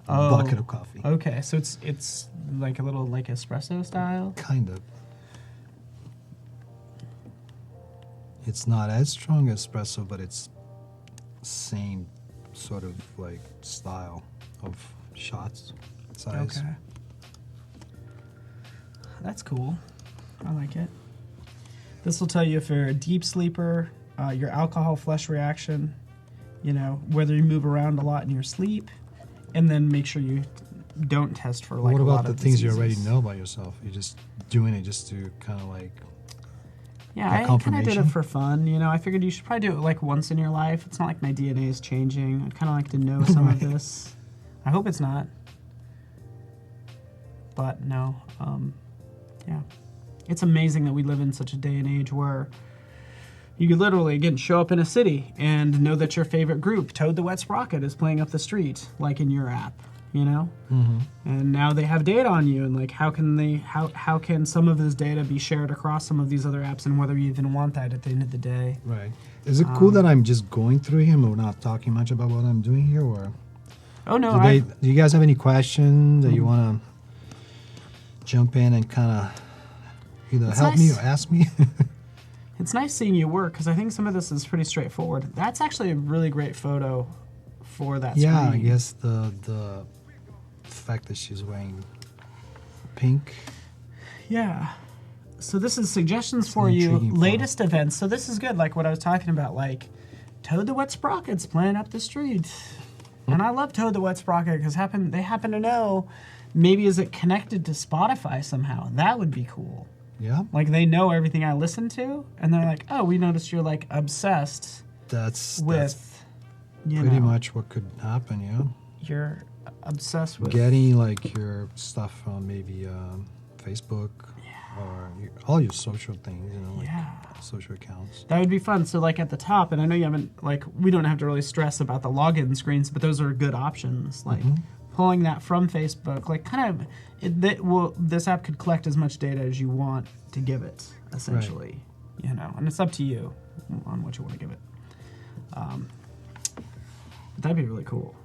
a bucket of coffee. Okay, so it's like a little like espresso style? Kind of. It's not as strong as espresso, but it's same sort of like style of shots size. Okay. That's cool. I like it. This will tell you if you're a deep sleeper, your alcohol flush reaction, you know, whether you move around a lot in your sleep, and then make sure you don't test for like What a lot about the of things you diseases. already know about yourself? You're just doing it just to kind of like... Yeah, That I kind of did confirmation? it for fun. You know, I figured you should probably do it like once in your life. It's not like my DNA is changing. I'd kind of like to know some of Right. this. I hope it's not. But no, yeah. It's amazing that we live in such a day and age where you could literally, again, show up in a city and know that your favorite group, Toad the Wet Sprocket, is playing up the street, like in your app, you know? Mm-hmm. And now they have data on you, and like how can some of this data be shared across some of these other apps, and whether you even want that at the end of the day. Right. Is it cool that I'm just going through him and we're not talking much about what I'm doing here, or Oh no, do you guys have any questions that you want to jump in and kind of either It's help me nice. or ask me? it's nice seeing you work, because I think some of this is pretty straightforward. That's actually a really great photo for that Yeah, I screen. guess the fact that she's wearing pink. Yeah. So this is suggestions It's for an you, intriguing photo. latest events. So this is good, like what I was talking about, like Toad the Wet Sprocket's playing up the street. And I love Toad the Wet Sprocket because they happen to know, maybe is it connected to Spotify somehow? That would be cool. Yeah, Like they know everything I listen to, and they're like, oh, we noticed you're like obsessed that's with, you pretty know, much what could happen. Yeah, you're obsessed with getting like your stuff on maybe Facebook or all your social things. You know, like Yeah. social accounts. That would be fun. So like at the top, and I know you haven't, like, we don't have to really stress about the login screens, but those are good options. Like pulling that from Facebook, like kind of, this app could collect as much data as you want to give it, essentially. You know, and it's up to you on what you want to give it. That'd be really cool,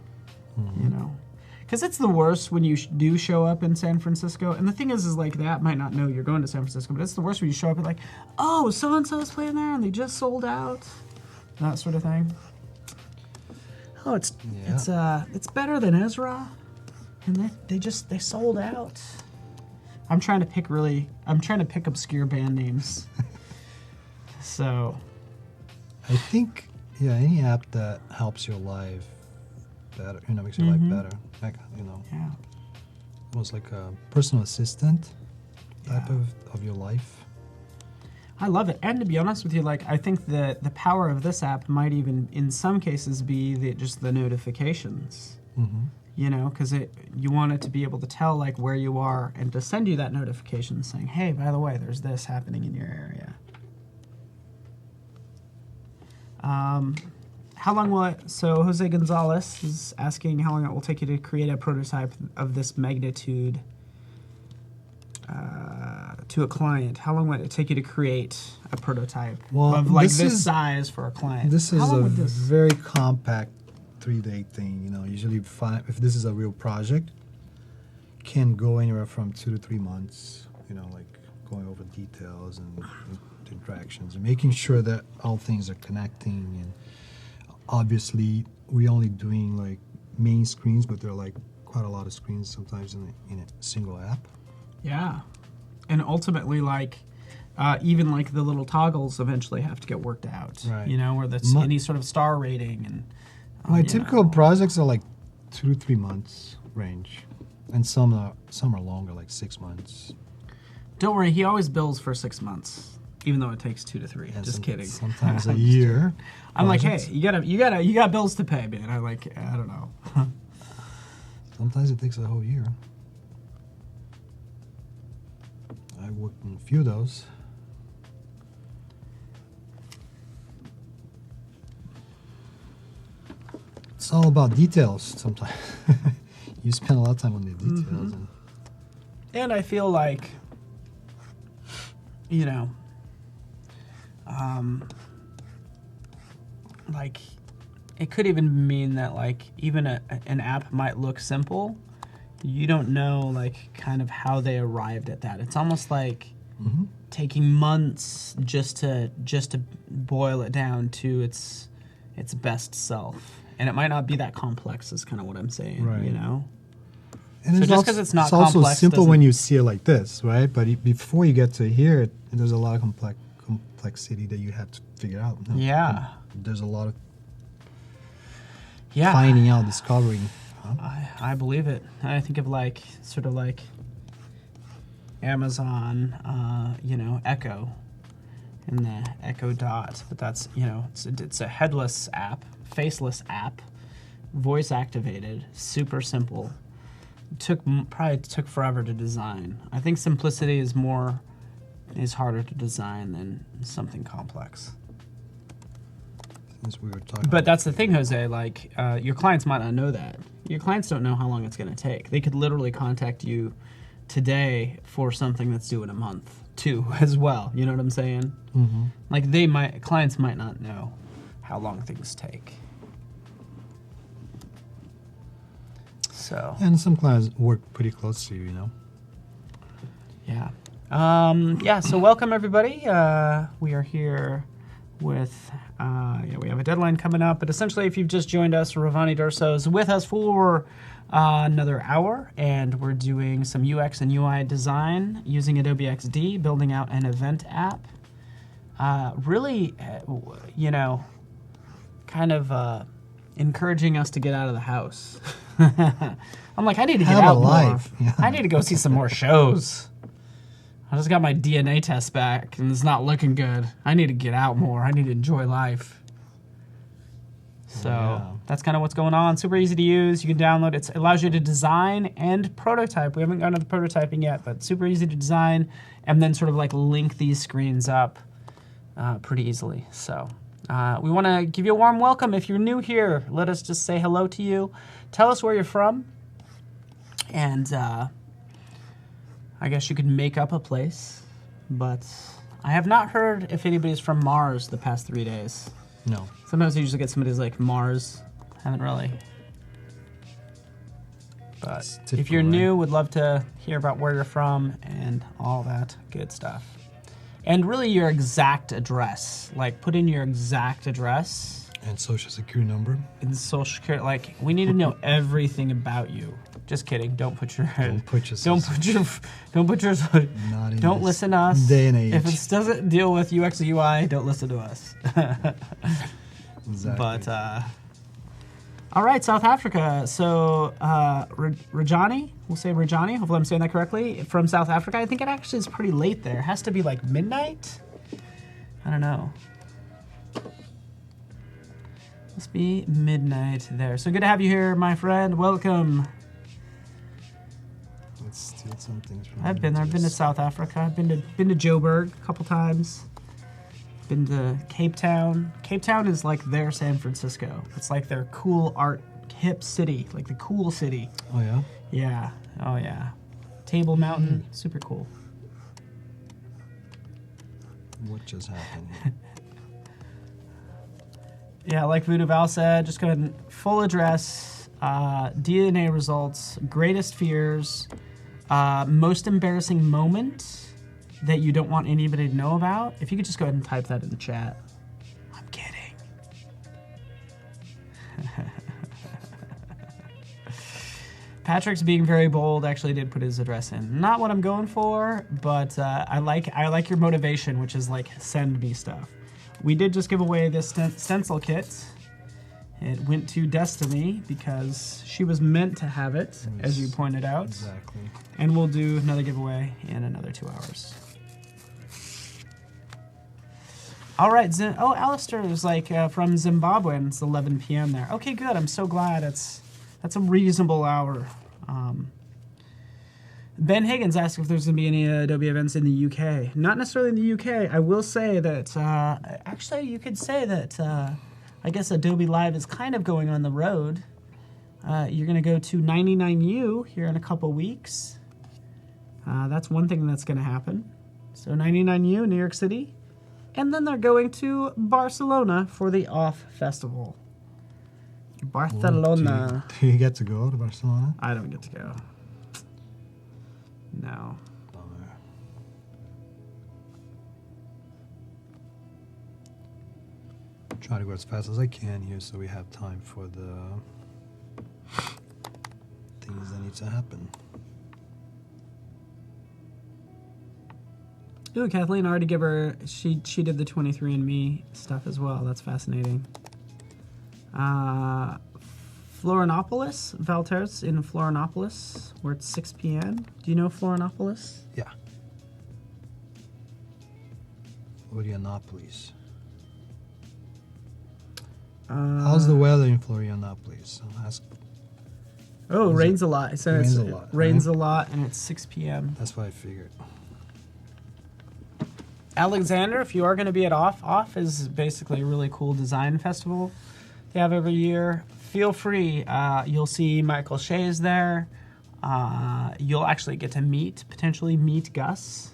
you know. Because it's the worst when you do show up in San Francisco. And the thing is like, the app might not know you're going to San Francisco, but it's the worst when you show up and like, oh, so-and-so is playing there and they just sold out. That sort of thing. Oh, it's better than Ezra. And they sold out. I'm trying to pick obscure band names. So, I think, yeah, any app that helps your life better, makes your life better. Like, Yeah. almost like a personal assistant type of your life. I love it. And to be honest with you, like, I think that the power of this app might even, in some cases, be just the notifications. Mm-hmm. Because you want it to be able to tell, like, where you are and to send you that notification saying, hey, by the way, there's this happening in your area. How long will it, so Jose Gonzalez is asking how long it will take you to create a prototype of this magnitude to a client. How long would it take you to create a prototype of like this size for a client? This is a very compact 3-day thing. Usually if this is a real project, can go anywhere from 2 to 3 months. Like going over details and interactions and making sure that all things are connecting. And obviously, we're only doing like main screens, but there are like quite a lot of screens sometimes in a single app. Yeah. And ultimately, like, even like the little toggles eventually have to get worked out, right. Where that's any sort of star rating. And my typical projects are like 2 to 3 months range, and some are longer, like 6 months. Don't worry, he always bills for 6 months, even though it takes 2 to 3. Yeah, just kidding. Sometimes a year. I'm like, hey, you got bills to pay, man. I don't know. Sometimes it takes a whole year. I worked in a few of those. It's all about details sometimes. You spend a lot of time on the details. And I feel like, like it could even mean that like even an app might look simple. You don't know like kind of how they arrived at that. It's almost like taking months just to boil it down to its best self. And it might not be that complex is kind of what I'm saying, right. And so just because it's not complex, also simple when you see it like this, right? But before you get to here, there's a lot of complexity that you have to figure out. Yeah. There's a lot of yeah. finding out, discovering. I believe it. I think of like sort of like Amazon, Echo and the Echo Dot, but that's it's a headless app, faceless app, voice activated, super simple. Probably took forever to design. I think simplicity is harder to design than something complex. As we were talking But that's the thing, Jose. Like, your clients might not know that. Your clients don't know how long it's going to take. They could literally contact you today for something that's due in a month, too, as well. You know what I'm saying? Mm-hmm. Like, clients might not know how long things take. So. And some clients work pretty close to you, Yeah. So welcome everybody. We are here with, we have a deadline coming up, but essentially if you've just joined us, Rovane Durso is with us for another hour, and we're doing some UX and UI design using Adobe XD, building out an event app. Really, kind of encouraging us to get out of the house. I'm like, I need to get out more. Yeah. I need to go see some more shows. I just got my DNA test back, and it's not looking good. I need to get out more. I need to enjoy life. So that's kind of what's going on. Super easy to use. You can download it. It allows you to design and prototype. We haven't gotten to the prototyping yet, but super easy to design and then sort of like link these screens up pretty easily. So we want to give you a warm welcome. If you're new here, let us just say hello to you. Tell us where you're from. And I guess you could make up a place, but I have not heard if anybody's from Mars the past 3 days. No. Sometimes you usually get somebody's like Mars. Haven't really. But if you're new, would love to hear about where you're from and all that good stuff. And really your exact address. Like put in your exact address. And social security number. And social security, like, we need to know everything about you. Just kidding. Don't put your Don't put your don't put your Not in don't this listen to us. day and age. If it doesn't deal with UX or UI, don't listen to us. Exactly. But all right, South Africa. So Rajani, we'll say Rajani. Hopefully I'm saying that correctly. From South Africa, I think it actually is pretty late there. It has to be like midnight. I don't know. Must be midnight there. So good to have you here, my friend. Welcome. Let's steal some things from I've been there. I've been to South Africa. I've been to Joburg a couple times. Been to Cape Town. Cape Town is like their San Francisco. It's like their cool art hip city, like the cool city. Oh yeah? Yeah. Oh yeah. Table Mountain, super cool. What just happened? Yeah, like Voodoo Val said, just go ahead and full address, DNA results, greatest fears, most embarrassing moment that you don't want anybody to know about. If you could just go ahead and type that in the chat. I'm kidding. Patrick's being very bold. Actually did put his address in. Not what I'm going for, but I like your motivation, which is like send me stuff. We did just give away this stencil kit. It went to Destiny because she was meant to have it, as you pointed out. Exactly. And we'll do another giveaway in another 2 hours. All right. Alistair is like from Zimbabwe, and it's 11 p.m. there. Okay, good. I'm so glad. That's a reasonable hour. Ben Higgins asked if there's going to be any Adobe events in the UK. Not necessarily in the UK. I will say that, actually, you could say that, I guess Adobe Live is kind of going on the road. You're going to go to 99U here in a couple weeks. That's one thing that's going to happen. So 99U, New York City. And then they're going to Barcelona for the OFF Festival. Barcelona. Do you get to go to Barcelona? I don't get to go. No. Bummer. Try to go as fast as I can here so we have time for the things that need to happen. Ooh, Kathleen, I already give her, she did the 23andMe stuff as well. That's fascinating. Florianopolis, Valters in Florianopolis. We're at 6 p.m. Do you know Florianopolis? Yeah. Florianopolis. How's the weather in Florianopolis? I'll ask. Oh, rains a lot. It says Rains a lot, rains right? a lot, and it's 6 p.m. That's what I figured. Alexander, if you are going to be at OFF is basically a really cool design festival they have every year. Feel free. You'll see Michael Shea's there. You'll actually get to potentially meet Gus,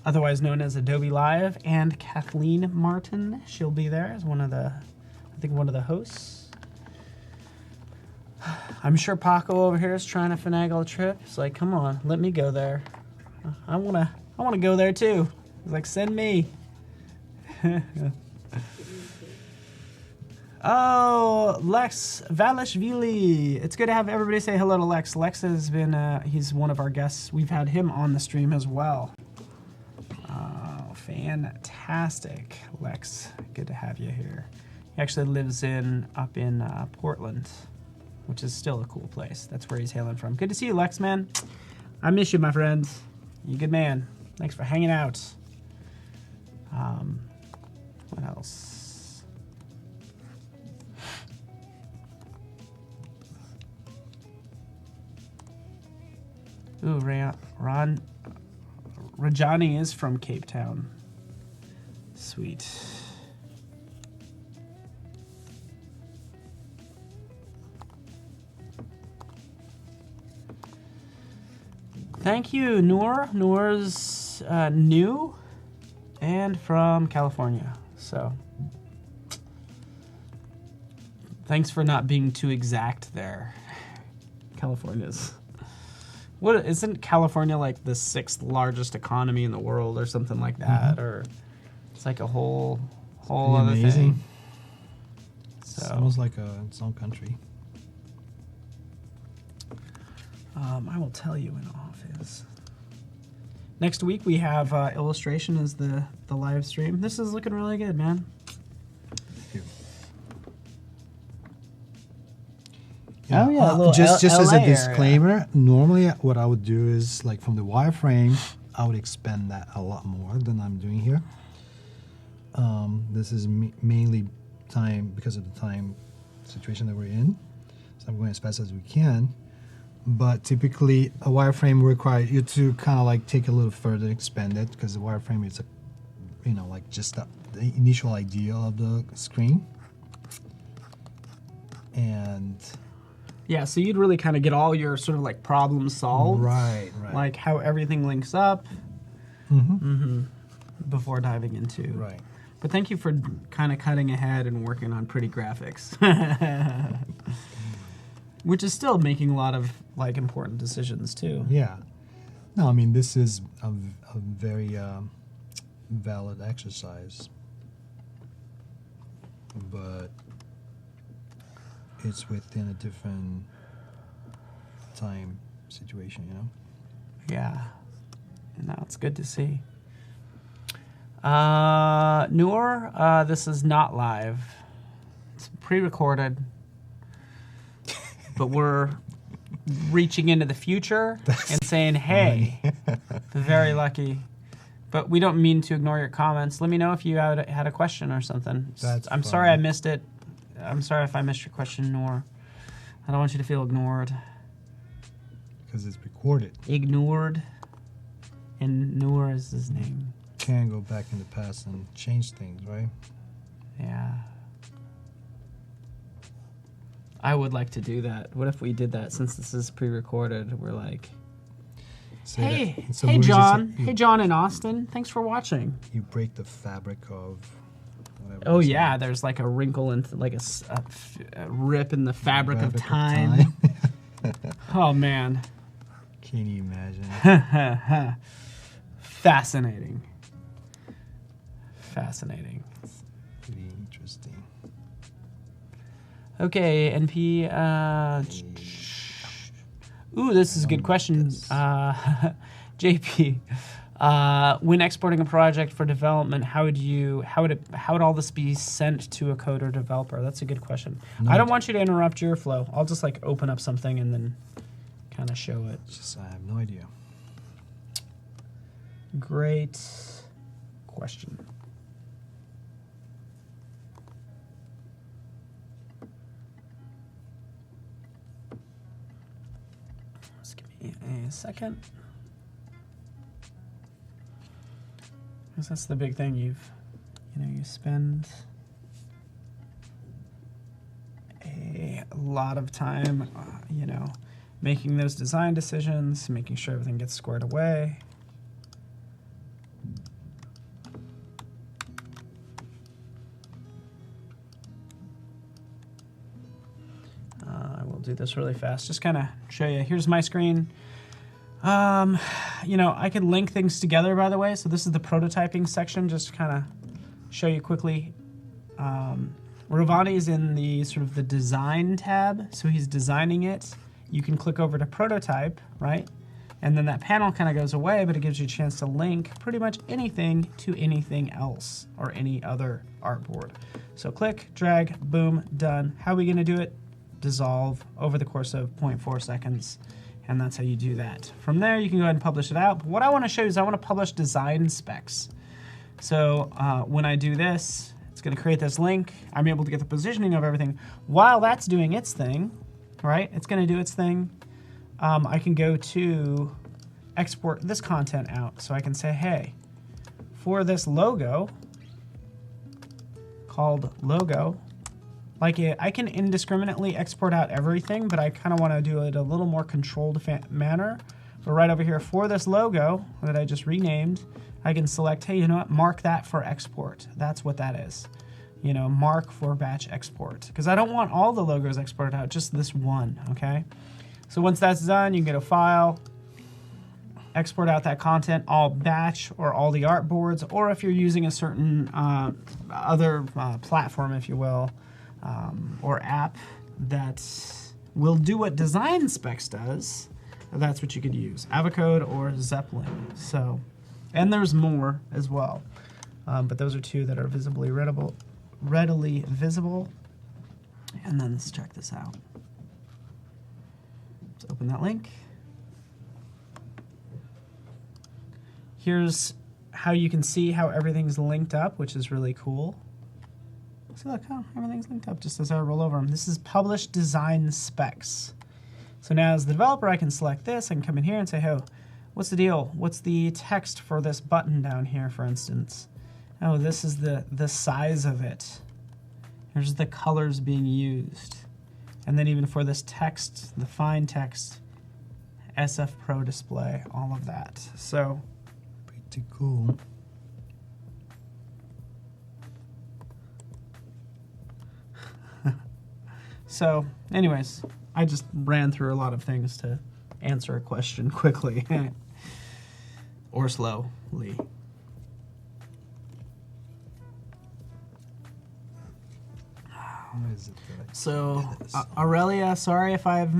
otherwise known as Adobe Live, and Kathleen Martin. She'll be there as one of the hosts. I'm sure Paco over here is trying to finagle a trip. He's like, come on, let me go there. I wanna go there too. He's like, send me. Oh, Lex Valishvili. It's good to have everybody say hello to Lex. Lex has been, he's one of our guests. We've had him on the stream as well. Oh, fantastic. Lex, good to have you here. He actually lives up in Portland, which is still a cool place. That's where he's hailing from. Good to see you, Lex, man. I miss you, my friend. You a good man. Thanks for hanging out. What else? Ooh, Rajani is from Cape Town. Sweet. Thank you, Noor. Noor's new and from California. So thanks for not being too exact there. California's. What isn't California like the 6th largest economy in the world or something like that? Mm-hmm. Or it's like a whole other amazing thing. It's almost like its own country. I will tell you when off is. Next week we have illustration as the live stream. This is looking really good, man. Thank you. Oh yeah, a little just as a LA area. disclaimer, normally what I would do is like from the wireframe, I would expand that a lot more than I'm doing here. This is mainly time because of the time situation that we're in, so I'm going as fast as we can. But typically, a wireframe will require you to kind of like take a little further, expand it, because the wireframe is like just the initial idea of the screen. And Yeah, so you'd really kind of get all your sort of like problems solved. right. Like how everything links up before diving into. Right. But thank you for kind of cutting ahead and working on pretty graphics. Which is still making a lot of like important decisions too. Yeah. No, I mean, this is a very valid exercise. But it's within a different time situation, you know? Yeah. No, it's good to see. Noor, this is not live. It's pre-recorded. But we're reaching into the future and saying, hey, very lucky. But we don't mean to ignore your comments. Let me know if you had a question or something. I'm sorry I missed it. I'm sorry if I missed your question, Noor. I don't want you to feel ignored. Because it's recorded. Ignored. And Noor is his name. Can go back in the past and change things, right? Yeah. I would like to do that. What if we did that since this is pre-recorded? We're like, hey John. Hey John in Austin. Thanks for watching. You break the fabric of whatever. Oh yeah, there's like a wrinkle and like a rip in the fabric of time. Oh man. Can you imagine? Fascinating. Fascinating. Pretty interesting. Okay, NP. Ooh, this is a good question. JP, when exporting a project for development, how would all this be sent to a coder developer? That's a good question. I don't want you to interrupt your flow. I'll just like open up something and then kind of show it. I have no idea. Great question. Just give me a second. Because that's the big thing. You spend a lot of time, making those design decisions, making sure everything gets squared away. I will do this really fast. Just kind of show you. Here's my screen. I could link things together, by the way. So this is the prototyping section. Just kind of show you quickly. Rovane is in the sort of the design tab. So he's designing it. You can click over to prototype, right? And then that panel kind of goes away, but it gives you a chance to link pretty much anything to anything else or any other artboard. So click, drag, boom, done. How are we going to do it? Dissolve over the course of 0.4 seconds. And that's how you do that. From there, you can go ahead and publish it out. But what I want to show you is I want to publish design specs. So when I do this, it's going to create this link. I'm able to get the positioning of everything. While that's doing its thing, right? It's going to do its thing. I can go to export this content out. So I can say, hey, for this logo called logo, I can indiscriminately export out everything, but I kind of want to do it a little more controlled manner. But right over here for this logo that I just renamed, I can select, hey, you know what? Mark that for export. That's what that is. Mark for batch export. Because I don't want all the logos exported out, just this one, okay? So once that's done, you can go to File, export out that content, all batch or all the artboards, or if you're using a certain other platform, if you will, or app that will do what Design Specs does, that's what you could use. Avocode or Zeppelin. So, and there's more as well. But those are two that are readily visible. And then let's check this out. Let's open that link. Here's how you can see how everything's linked up, which is really cool. See, look how everything's linked up just as I roll over them. This is published design specs. So now as the developer, I can select this and come in here and say, oh, what's the deal? What's the text for this button down here, for instance? Oh, this is the size of it. Here's the colors being used. And then even for this text, the fine text, SF Pro display, all of that. So pretty cool. So, anyways, I just ran through a lot of things to answer a question quickly or slowly. How is it that I So, did this? Aurelia, sorry if I've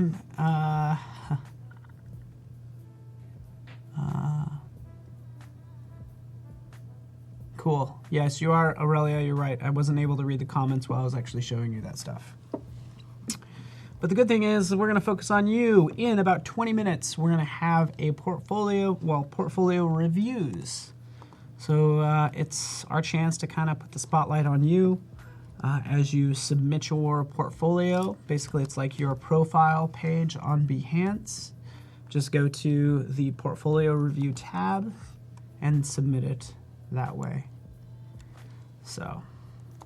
cool. Yes, you are, Aurelia, you're right. I wasn't able to read the comments while I was actually showing you that stuff. But the good thing is we're going to focus on you. In about 20 minutes, we're going to have a portfolio reviews. So it's our chance to kind of put the spotlight on you as you submit your portfolio. Basically, it's like your profile page on Behance. Just go to the portfolio review tab and submit it that way. So,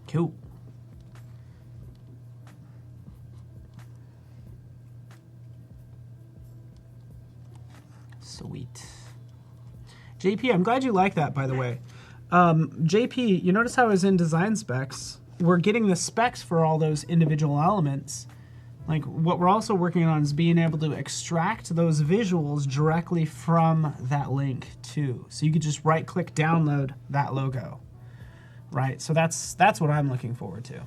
cool. Sweet. JP, I'm glad you like that, by the way. JP, you notice how I was in design specs? We're getting the specs for all those individual elements. Like, what we're also working on is being able to extract those visuals directly from that link, too. So you could just right-click download that logo, right? So that's what I'm looking forward to.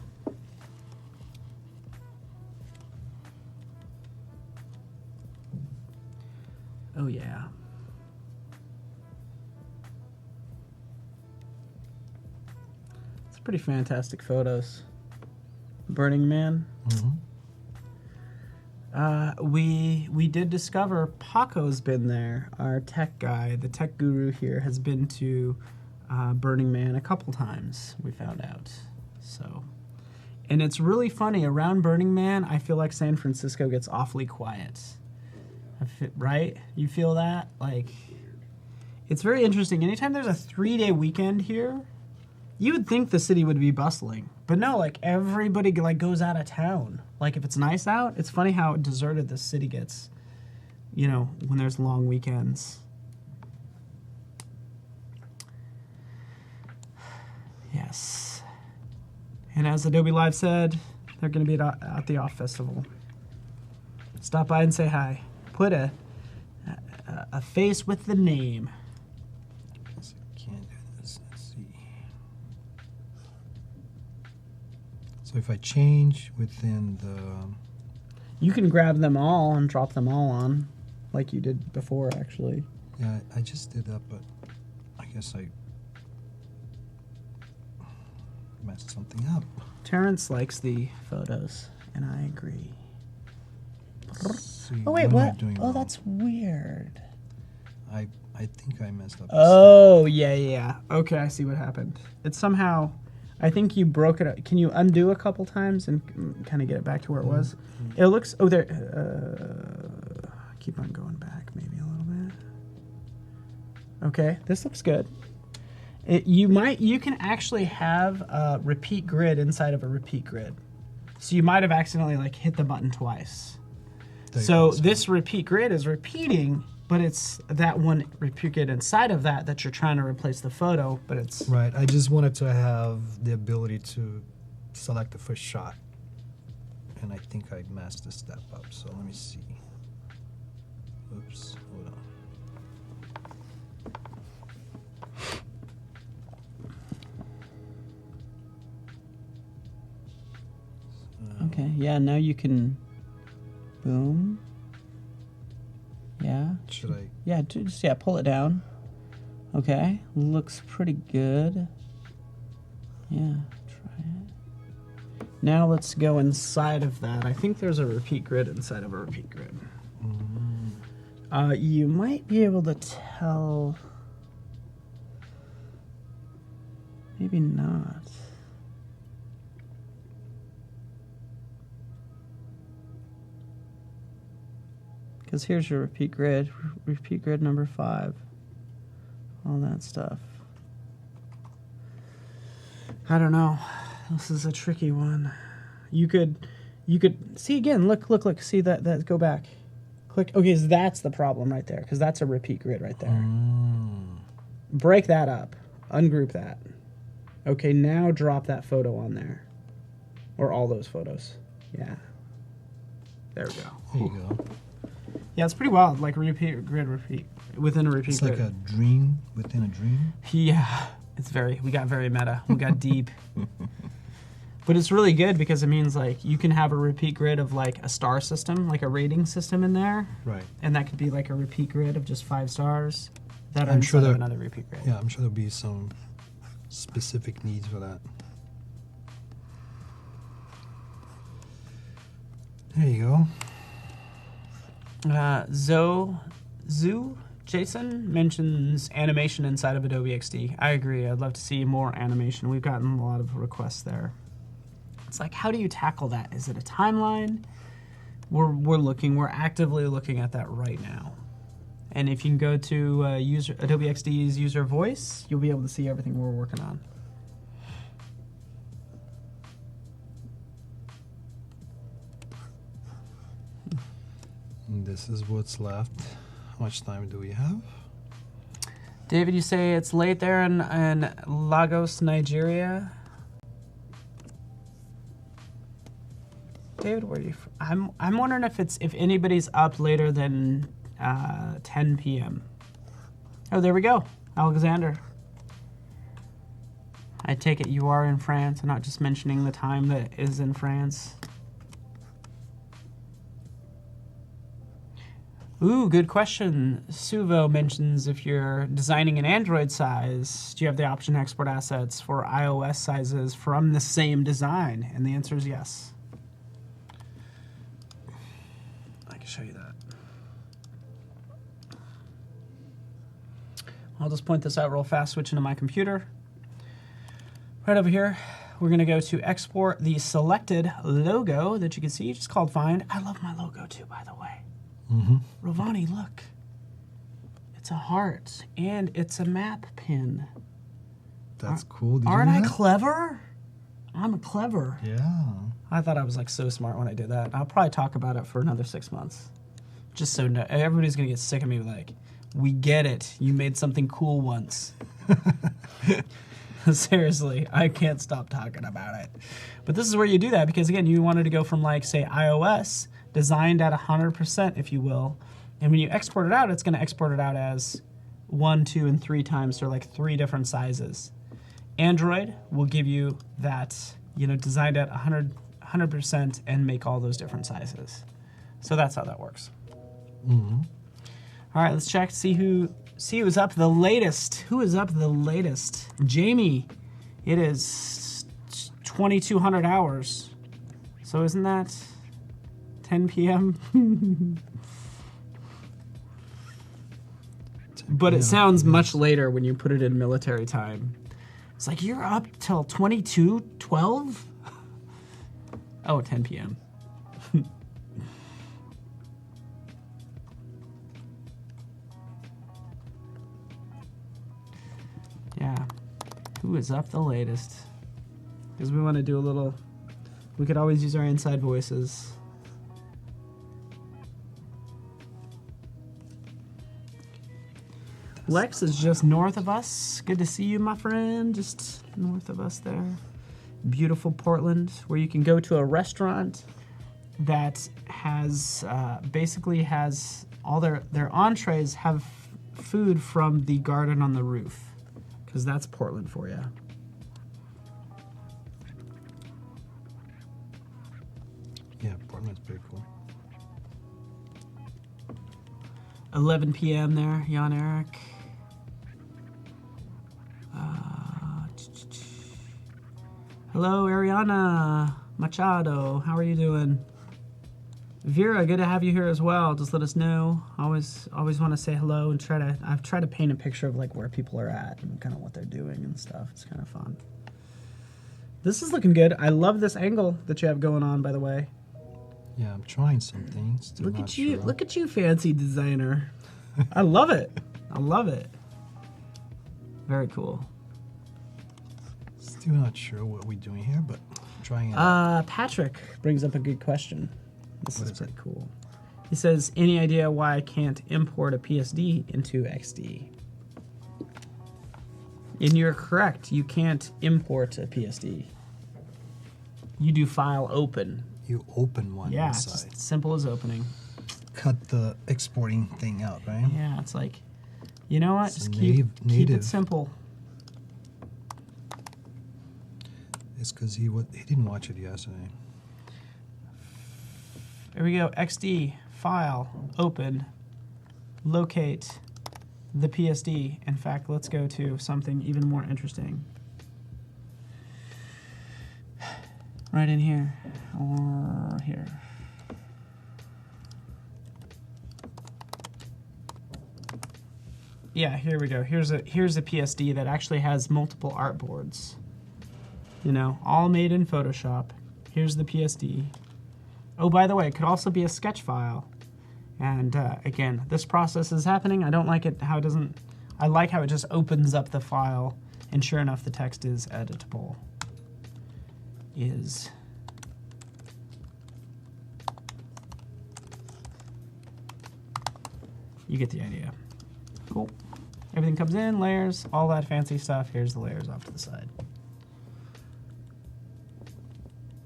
Oh, yeah. It's pretty fantastic photos. Burning Man. Mm-hmm. We did discover Paco's been there. Our tech guy, the tech guru here, has been to Burning Man a couple times, we found out. So, and it's really funny. Around Burning Man, I feel like San Francisco gets awfully quiet. Right? You feel that? Like, it's very interesting. Anytime there's a 3-day weekend here, you would think the city would be bustling. But no, like, everybody like goes out of town. Like, if it's nice out, it's funny how deserted the city gets, you know, when there's long weekends. Yes. And as Adobe Live said, they're going to be at the Off Festival. Stop by and say hi. Put a face with the name. Yes, I can do this. Let's see. So if I change within the... You can grab them all and drop them all on, like you did before, actually. Yeah, I just did that, but I guess I messed something up. Terrence likes the photos, and I agree. See, Oh, wait, am I what? doing Oh, wrong? that's weird. I think I messed up. Oh, yeah. Okay, I see what happened. It's somehow, I think you broke it up. Can you undo a couple times and kind of get it back to where it was? It looks, oh, there, keep on going back maybe a little bit. Okay, this looks good. You can actually have a repeat grid inside of a repeat grid. So you might have accidentally like hit the button twice. So this repeat grid is repeating, but it's that one repeat grid inside of that you're trying to replace the photo, but it's... Right, I just wanted to have the ability to select the first shot. And I think I messed a step up, so let me see. Oops, hold on. Okay, yeah, now you can, boom. Yeah. Should I? Yeah, just, yeah, pull it down. Okay, looks pretty good. Yeah, try it. Now let's go inside of that. I think there's a repeat grid inside of a repeat grid. You might be able to tell. Maybe not. Because here's your repeat grid number 5. All that stuff. I don't know. This is a tricky one. You could see again. Look. See that. Go back. Click. Okay, so that's the problem right there, because that's a repeat grid right there. Break that up. Ungroup that. Okay, now drop that photo on there, or all those photos. Yeah. There we go. There you go. Yeah, it's pretty wild. Like repeat within a repeat grid. It's like a dream within a dream. Yeah, we got very meta. We got deep. But it's really good because it means like you can have a repeat grid of like a star system, like a rating system in there. Right. And that could be like a repeat grid of just 5 stars. That I'm sure of another repeat grid. Yeah, I'm sure there'll be some specific needs for that. There you go. Zoo Jason mentions animation inside of Adobe XD. I agree. I'd love to see more animation. We've gotten a lot of requests there. It's like, how do you tackle that? Is it a timeline? We're actively looking at that right now. And if you can go to Adobe XD's user voice, you'll be able to see everything we're working on. And this is what's left. How much time do we have? David, you say it's late there in Lagos, Nigeria. David, where are you from? I'm wondering if anybody's up later than 10 p.m. Oh, there we go, Alexander. I take it you are in France. I'm not just mentioning the time that is in France. Ooh, good question. Suvo mentions if you're designing an Android size, do you have the option to export assets for iOS sizes from the same design? And the answer is yes. I can show you that. I'll just point this out real fast, switch into my computer. Right over here, we're gonna go to export the selected logo that you can see, just called Find. I love my logo too, by the way. Rovane, look. It's a heart, and it's a map pin. That's cool. Aren't I clever? I'm clever. Yeah. I thought I was like so smart when I did that. I'll probably talk about it for another 6 months. Just so everybody's gonna get sick of me like, we get it. You made something cool once. Seriously, I can't stop talking about it. But this is where you do that because again, you wanted to go from like say iOS designed at 100%, if you will. And when you export it out, it's going to export it out as 1, 2, and 3 times, so like 3 different sizes. Android will give you that, designed at 100% and make all those different sizes. So that's how that works. All right, let's check, see who's up the latest. Who is up the latest? Jamie, it is 2,200 hours. So isn't that 10 p.m.? But it sounds much later when you put it in military time. It's like, you're up till 22:12? Oh, 10 p.m. Yeah. Who is up the latest? Because we want to do a little... We could always use our inside voices. Lex is just north of us. Good to see you, my friend. Just north of us there. Beautiful Portland, where you can go to a restaurant that has basically has all their entrees have food from the garden on the roof, because that's Portland for you. Yeah, Portland's pretty cool. 11 p.m. there, Jan Eric. Hello, Ariana Machado. How are you doing? Vera, good to have you here as well. Just let us know. Always want to say hello and I've tried to paint a picture of like where people are at and kind of what they're doing and stuff. It's kind of fun. This is looking good. I love this angle that you have going on, by the way. Yeah, I'm trying some things. Still Look not at you. sure. Look at you, fancy designer. I love it. I love it. Very cool. Still not sure what we're doing here, but I'm trying it. Patrick brings up a good question. This What is is pretty it? cool. He says, any idea why I can't import a PSD into XD? And you're correct. You can't import a PSD. You do file open. You open one Yeah, it's inside. just simple as opening. Cut the exporting thing out, right? Yeah, it's like, you know what? It's Just keep it native. simple. It's because he didn't watch it yesterday. Here we go. XD, file, open, locate the PSD. In fact, let's go to something even more interesting. Right in here, or here. Yeah, here we go. Here's a PSD that actually has multiple artboards. You know, all made in Photoshop. Here's the PSD. Oh, by the way, it could also be a sketch file. And again, this process is happening. I don't like it how it doesn't. I like how it just opens up the file, and sure enough, the text is editable. You get the idea. Cool. Everything comes in, layers, all that fancy stuff. Here's the layers off to the side.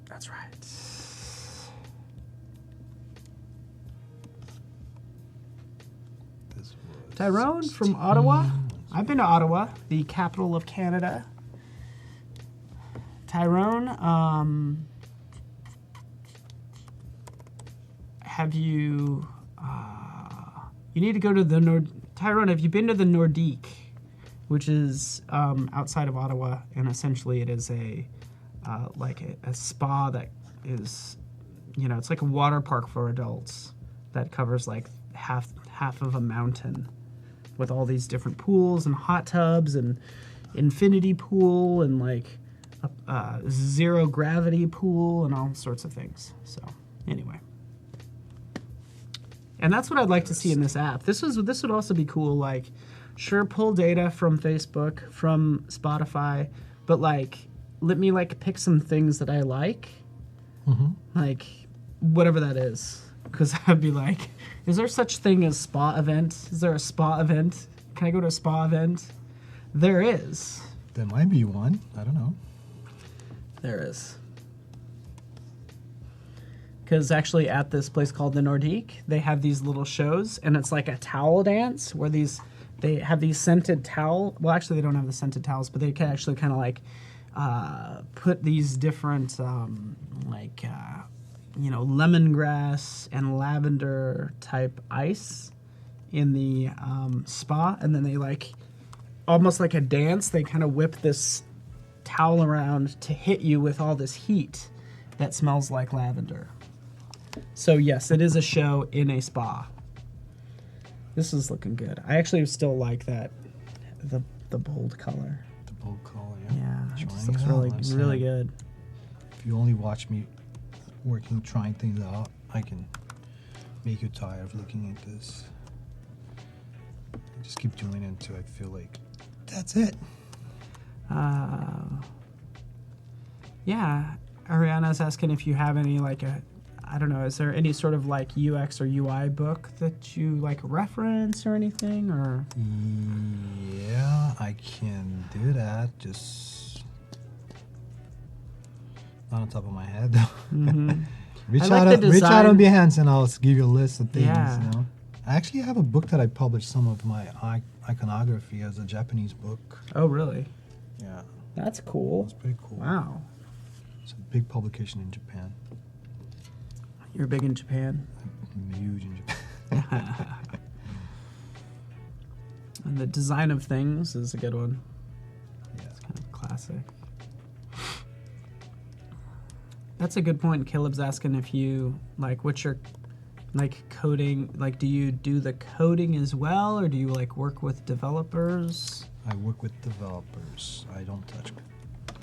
That's right. This was Tyrone from Ottawa. I've been to Ottawa, the capital of Canada. Tyrone, have you... you need to go to the Tyrone, have you been to the Nordique, which is outside of Ottawa, and essentially it is a spa that is, you know, it's like a water park for adults that covers like half of a mountain with all these different pools and hot tubs and infinity pool and like a zero gravity pool and all sorts of things. So anyway. And that's what I'd like to see in this app. This would also be cool. Like, sure, pull data from Facebook, from Spotify, but like, let me like pick some things that I like, like whatever that is. Because I'd be like, is there such thing as spa event? Is there a spa event? Can I go to a spa event? There is. There might be one. I don't know. There is. Because actually at this place called the Nordique, they have these little shows, and it's like a towel dance where they have these scented towel. Well, actually, they don't have the scented towels, but they can actually kind of like put these different lemongrass and lavender type ice in the spa, and then they like almost like a dance. They kind of whip this towel around to hit you with all this heat that smells like lavender. So yes, it is a show in a spa. This is looking good. I actually still like that, the bold color. The bold color, Yeah, it Trying just looks it out, really, I'm really saying. good. If you only watch me working, trying things out, I can make you tired of looking at this. I just keep doing it until I feel like that's it. Yeah, Ariana's asking if you have any I don't know, is there any sort of like UX or UI book that you like reference or anything, or? Yeah, I can do that. Just not on top of my head though. Mm-hmm. reach I like out, the reach out design. on Behance, and I'll give you a list of things. Yeah. You know? I actually have a book that I published some of my iconography as a Japanese book. Oh, really? Yeah, That's cool. it's pretty cool. Wow. It's a big publication in Japan. You're big in Japan. I'm huge in Japan. And the design of things is a good one. Yeah. It's kind of classic. That's a good point. Caleb's asking if you, like, what's your, like, coding, like, do you do the coding as well, or do you, like, work with developers? I work with developers. I don't touch.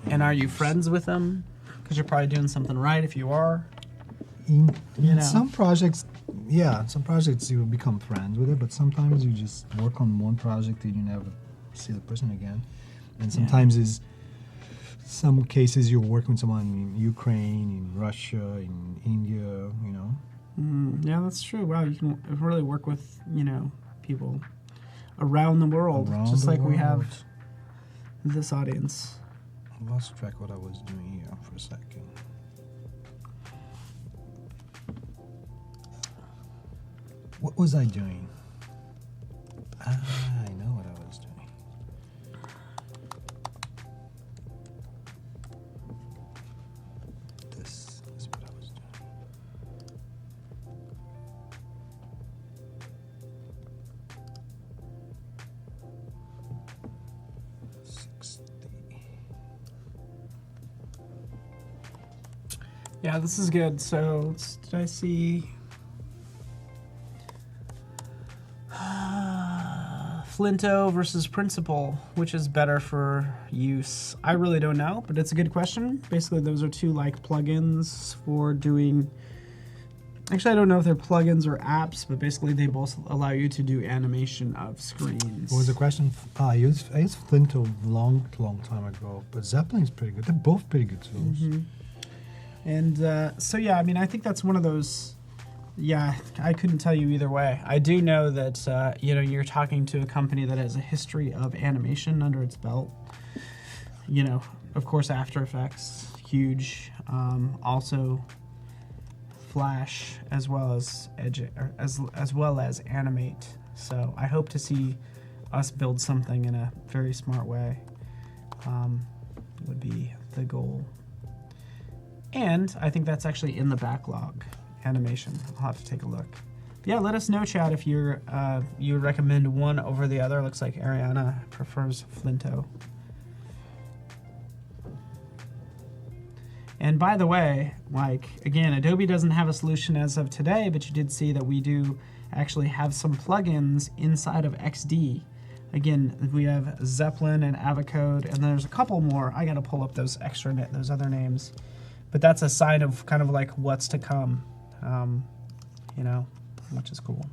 And are you friends with them? Because you're probably doing something right if you are. In You know. some projects, yeah, some projects you will become friends with it, but sometimes you just work on one project and you never see the person again. And sometimes is some cases you're working with someone in Ukraine, in Russia, in India, you know. Yeah, that's true. Wow, you can really work with, you know, people around the world, Around just the like we have world. this audience. I lost track what I was doing here for a second. What was I doing? I know what I was doing. This is what I was doing. Yeah, this is good. So, did I see? Flinto versus Principal, which is better for use? I really don't know, but it's a good question. Basically, those are two like plugins for doing. Actually, I don't know if they're plugins or apps, but basically they both allow you to do animation of screens. What was the question? I used Flinto long time ago, but Zeppelin's pretty good. They're both pretty good tools. Mm-hmm. And so yeah, I mean, I think that's one of those. Yeah, I couldn't tell you either way. I do know that you know, you're talking to a company that has a history of animation under its belt. You know, of course, After Effects, huge. Also, Flash, as well as as well as Animate. So I hope to see us build something in a very smart way. Would be the goal. And I think that's actually in the backlog. Animation. I'll have to take a look. Yeah, let us know, chat, if you're you recommend one over the other. Looks like Ariana prefers Flinto. And by the way, like, again, Adobe doesn't have a solution as of today, but you did see that we do actually have some plugins inside of XD. Again, we have Zeppelin and Avocode, and there's a couple more. I gotta pull up those those other names. But that's a sign of kind of like what's to come. You know, which is cool.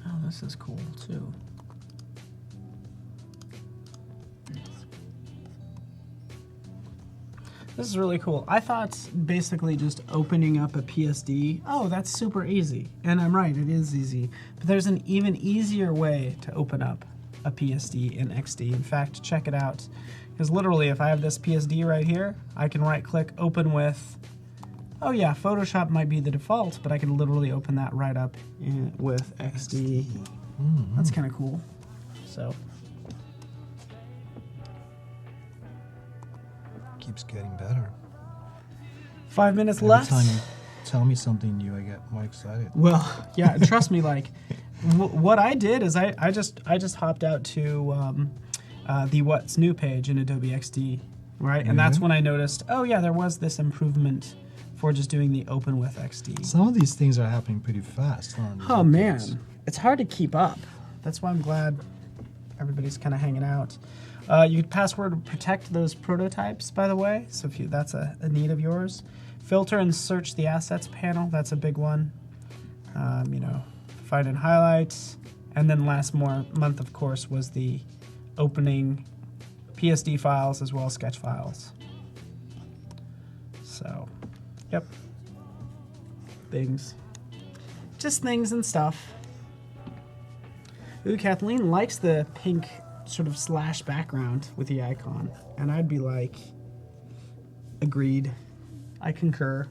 Oh, this is cool too. This is really cool. I thought basically just opening up a PSD, oh, that's super easy. And I'm right, it is easy. But there's an even easier way to open up a PSD in XD. In fact, check it out. Because literally, if I have this PSD right here, I can right-click, open with, oh yeah, Photoshop might be the default, but I can literally open that right up with XD. Mm-hmm. That's kind of cool. So. Keeps getting better. 5 minutes Every left. time you tell me something new, I get more excited. Well, yeah, trust me. Like, what I did is I just hopped out to the What's New page in Adobe XD, right? And that's when I noticed, oh yeah, there was this improvement for just doing the open with XD. Some of these things are happening pretty fast. Huh, on these Oh updates. man, it's hard to keep up. That's why I'm glad everybody's kind of hanging out. You could password protect those prototypes, by the way, so if that's a need of yours. Filter and search the assets panel, that's a big one. You know, find and highlights. And then last month, of course, was the opening PSD files as well as sketch files. So, yep. Things. Just things and stuff. Ooh, Kathleen likes the pink sort of slash background with the icon. And I'd be like, agreed. I concur.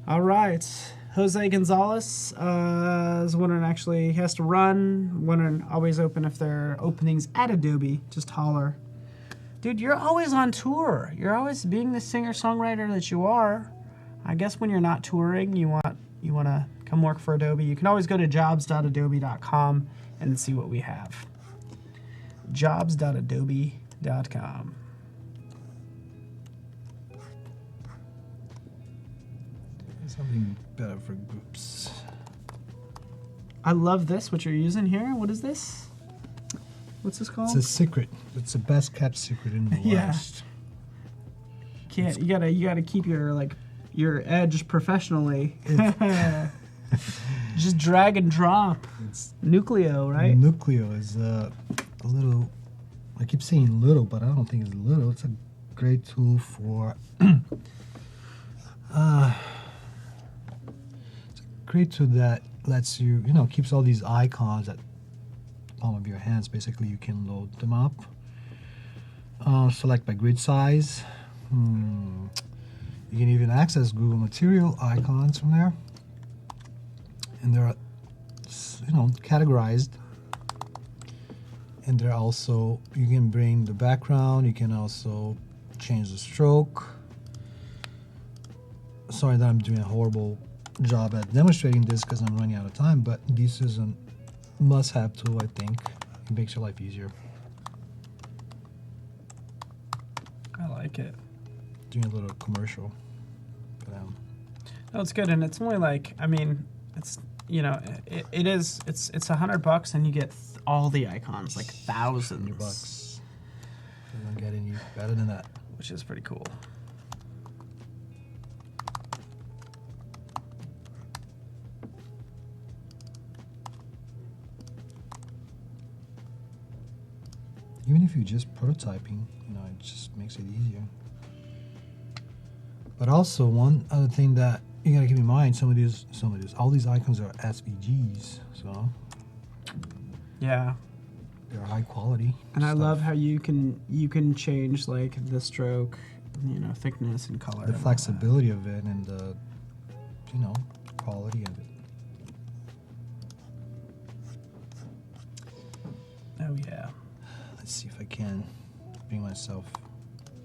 All right. Jose Gonzalez is wondering, actually, he has to run. Wondering, always open if there are openings at Adobe. Just holler. Dude, you're always on tour. You're always being the singer-songwriter that you are. I guess when you're not touring, you want to come work for Adobe. You can always go to jobs.adobe.com and see what we have. jobs.adobe.com. Something better for groups. I love this, what you're using here. What is this? What's this called? It's a secret. It's the best kept secret in the Yeah. West. You gotta keep your edge professionally. Just drag and drop. It's Nucleo, right? Nucleo is a little. I keep saying little, but I don't think it's little. It's a great tool for. It's a great tool that lets you, keeps all these icons at the palm of your hands. Basically, you can load them up. Select by grid size. You can even access Google Material icons from there, and they're, categorized. And they're also, you can bring the background. You can also change the stroke. Sorry that I'm doing a horrible job at demonstrating this because I'm running out of time, but this is a must-have tool, I think. It makes your life easier. I like it. Doing a little commercial for them. No, it's good, and it's only it's it's $100 and you get all the icons, like thousands. $100. Doesn't get any better than that. Which is pretty cool. Even if you're just prototyping, it just makes it easier. But also, one other thing that you gotta keep in mind, all these icons are SVGs, so Yeah. they're high quality. And I stuff. love how you can change like the stroke, thickness and color. The and all flexibility of it and the, quality of it. that. Oh yeah. Let's see if I can bring myself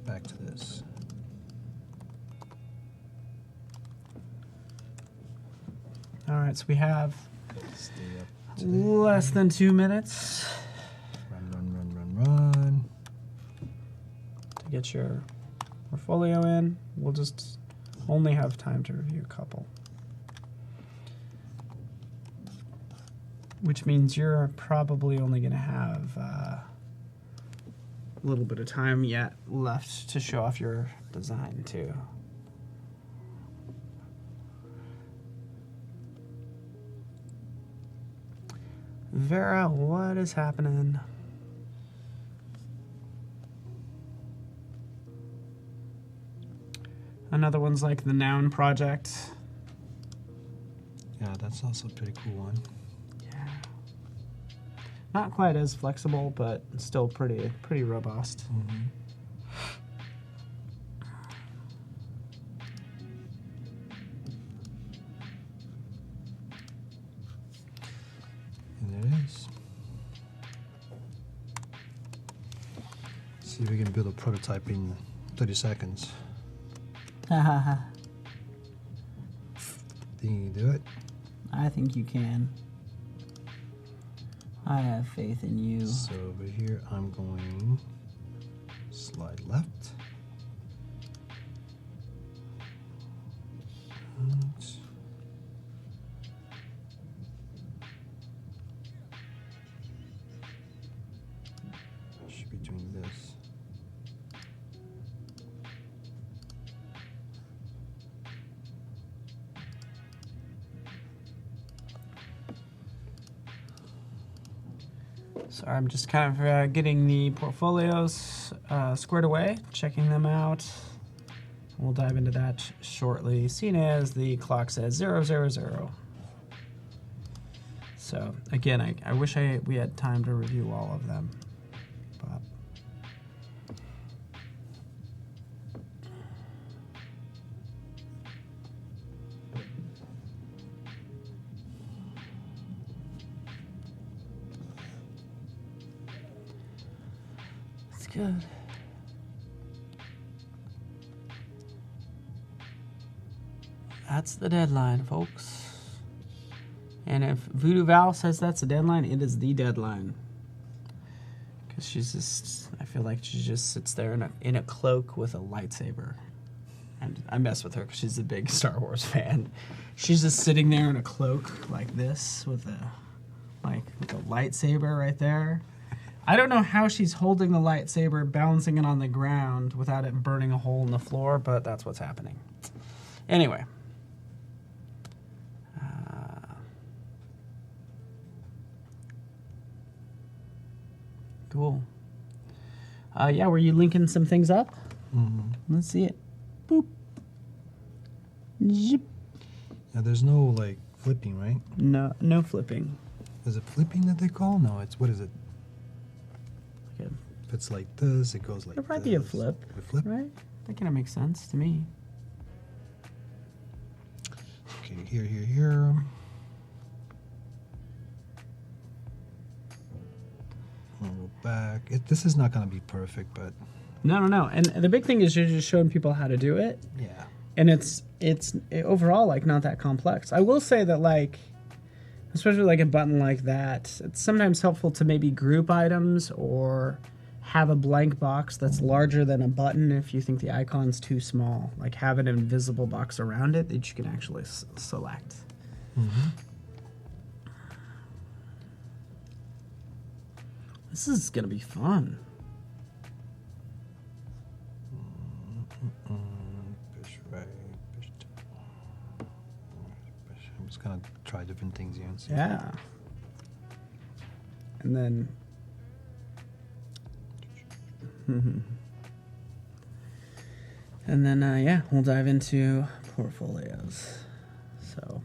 back to this. All right, so we have Stay up to date. less than 2 minutes Run. to get your portfolio in. We'll just only have time to review a couple. Which means you're probably only going to have a little bit of time yet left to show off your design too. Vera, what is happening? Another one's like the Noun Project. Yeah, that's also a pretty cool one. Yeah. Not quite as flexible, but still pretty robust. Mm-hmm. And there it is. See if we can build a prototype in 30 seconds. Hahaha. Think you can do it? I think you can. I have faith in you. So over here, I'm going slide left. And should be doing this. Sorry, I'm just kind of getting the portfolios squared away, checking them out. We'll dive into that shortly, seeing as the clock says 000. So again, I wish we had time to review all of them, but it's good. That's the deadline, folks. And if Voodoo Val says that's the deadline, it is the deadline. Because she's just, I feel like she just sits there in a cloak with a lightsaber. And I mess with her because she's a big Star Wars fan. She's just sitting there in a cloak like this with a lightsaber right there. I don't know how she's holding the lightsaber, balancing it on the ground without it burning a hole in the floor, but that's what's happening. Anyway. Cool. Yeah, were you linking some things up? Mm-hmm. Let's see it. Boop. Zip. Yeah, there's no like flipping, right? No flipping. Is it flipping that they call? No, it's what is it? Okay. If it's like this, it goes like There might this. be a flip, A flip? right? That kind of makes sense to me. Okay, here. I'll go back. This is not going to be perfect, but No. And the big thing is you're just showing people how to do it. yeah. And it's overall like not that complex. I will say that like, especially like a button like that, it's sometimes helpful to maybe group items or have a blank box that's larger than a button if you think the icon's too small. Like have an invisible box around it that you can actually select. Mm-hmm. This is gonna be fun. Push right, push down. I'm just going to try different things here and see. Yeah. And then yeah, we'll dive into portfolios. So,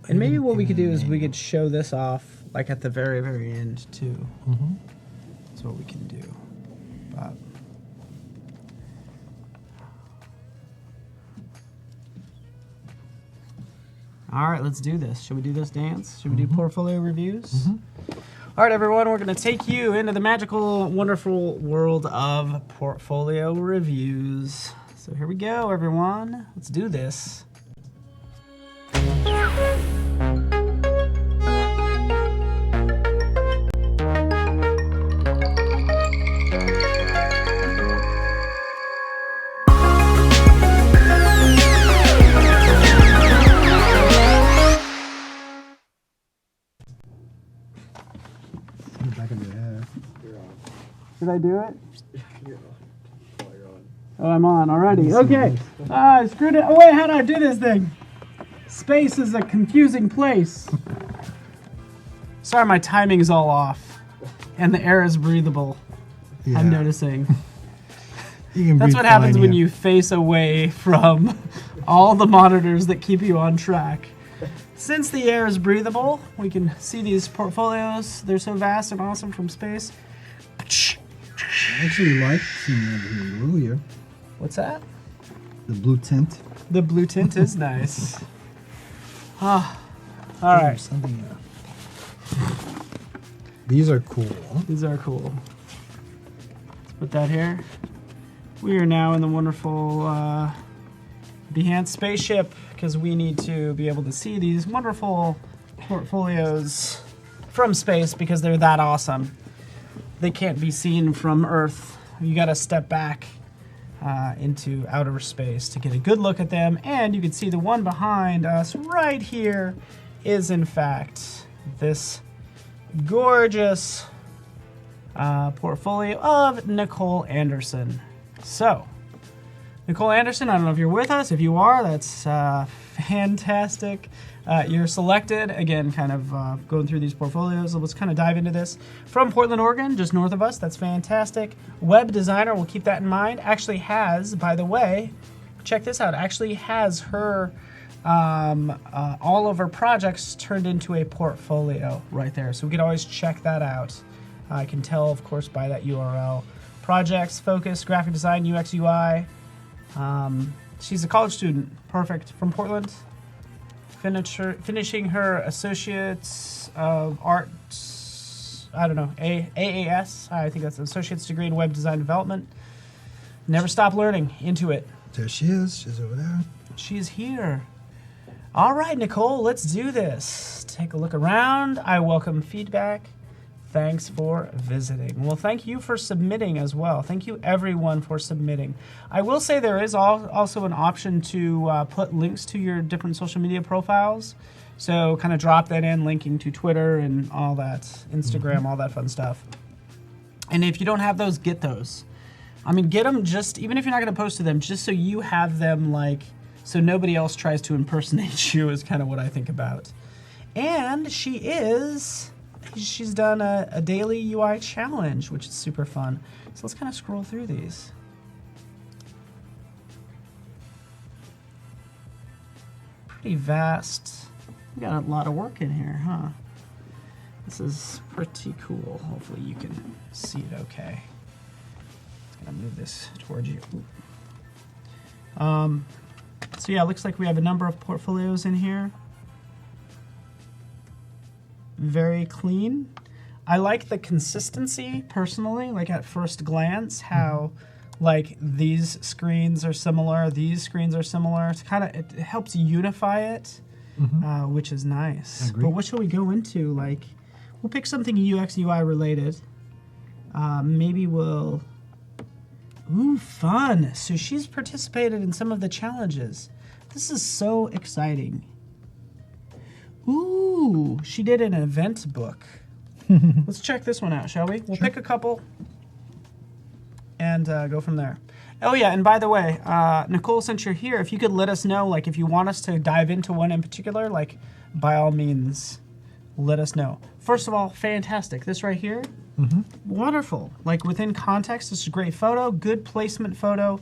and maybe what we could do is we could show this off like at the very, very end too. Mm-hmm. That's what we can do. But all right, let's do this. Should we do this dance? Should we do portfolio reviews? Mm-hmm. All right, everyone, we're going to take you into the magical, wonderful world of portfolio reviews. So here we go, everyone. Let's do this. Back of your head. Did I do it? Oh, I'm on already. Okay. I screwed it. Oh, wait, how do I do this thing? Space is a confusing place. Sorry, my timing is all off. And the air is breathable. Yeah. I'm noticing. You can That's breathe what happens fine when here. you face away from all the monitors that keep you on track. Since the air is breathable, we can see these portfolios. They're so vast and awesome from space. I actually like seeing everything in blue here. What's that? The blue tint. The blue tint is nice. Ah, all right. Something. These are cool. These are cool. Let's put that here. We are now in the wonderful Behance spaceship because we need to be able to see these wonderful portfolios from space because they're that awesome. They can't be seen from Earth. You got to step back into outer space to get a good look at them. And you can see the one behind us right here is in fact this gorgeous portfolio of Nicole Anderson. So, Nicole Anderson, I don't know if you're with us. If you are, that's fantastic. You're selected, again, kind of going through these portfolios. So let's kind of dive into this. From Portland, Oregon, just north of us. That's fantastic. Web designer, we'll keep that in mind. Actually has, by the way, check this out, actually has her all of her projects turned into a portfolio right there. So we could always check that out. I can tell, of course, by that URL. Projects, focus, graphic design, UX, UI. She's a college student, perfect, from Portland. Finishing her Associates of Arts, I don't know, AAS, I think that's an Associate's degree in Web Design Development. Never stop learning, into it. There she is. She's over there. She's here. All right, Nicole, let's do this. Take a look around. I welcome feedback. Thanks for visiting. Well, thank you for submitting as well. Thank you, everyone, for submitting. I will say there is also an option to put links to your different social media profiles. So kind of drop that in, linking to Twitter and all that, Instagram, all that fun stuff. And if you don't have those, get those. I mean, get them just, even if you're not going to post to them, just so you have them, like, so nobody else tries to impersonate you is kind of what I think about. And she's done a daily UI challenge, which is super fun. So let's kind of scroll through these. Pretty vast. We got a lot of work in here, huh? This is pretty cool. Hopefully you can see it okay. Just gonna move this towards you. So yeah, it looks like we have a number of portfolios in here. Very clean. I like the consistency personally, like at first glance, how like these screens are similar, these screens are similar. It's kind of, it helps unify it, which is nice. But what shall we go into? Like, we'll pick something UX UI related. Maybe we'll, ooh, fun. So she's participated in some of the challenges. This is so exciting. Ooh, she did an event book. Let's check this one out, shall we? We'll pick a couple and go from there. Oh yeah, and by the way, Nicole, since you're here, if you could let us know, like if you want us to dive into one in particular, like by all means, let us know. First of all, fantastic. This right here, wonderful. Like within context, this is a great photo, good placement photo.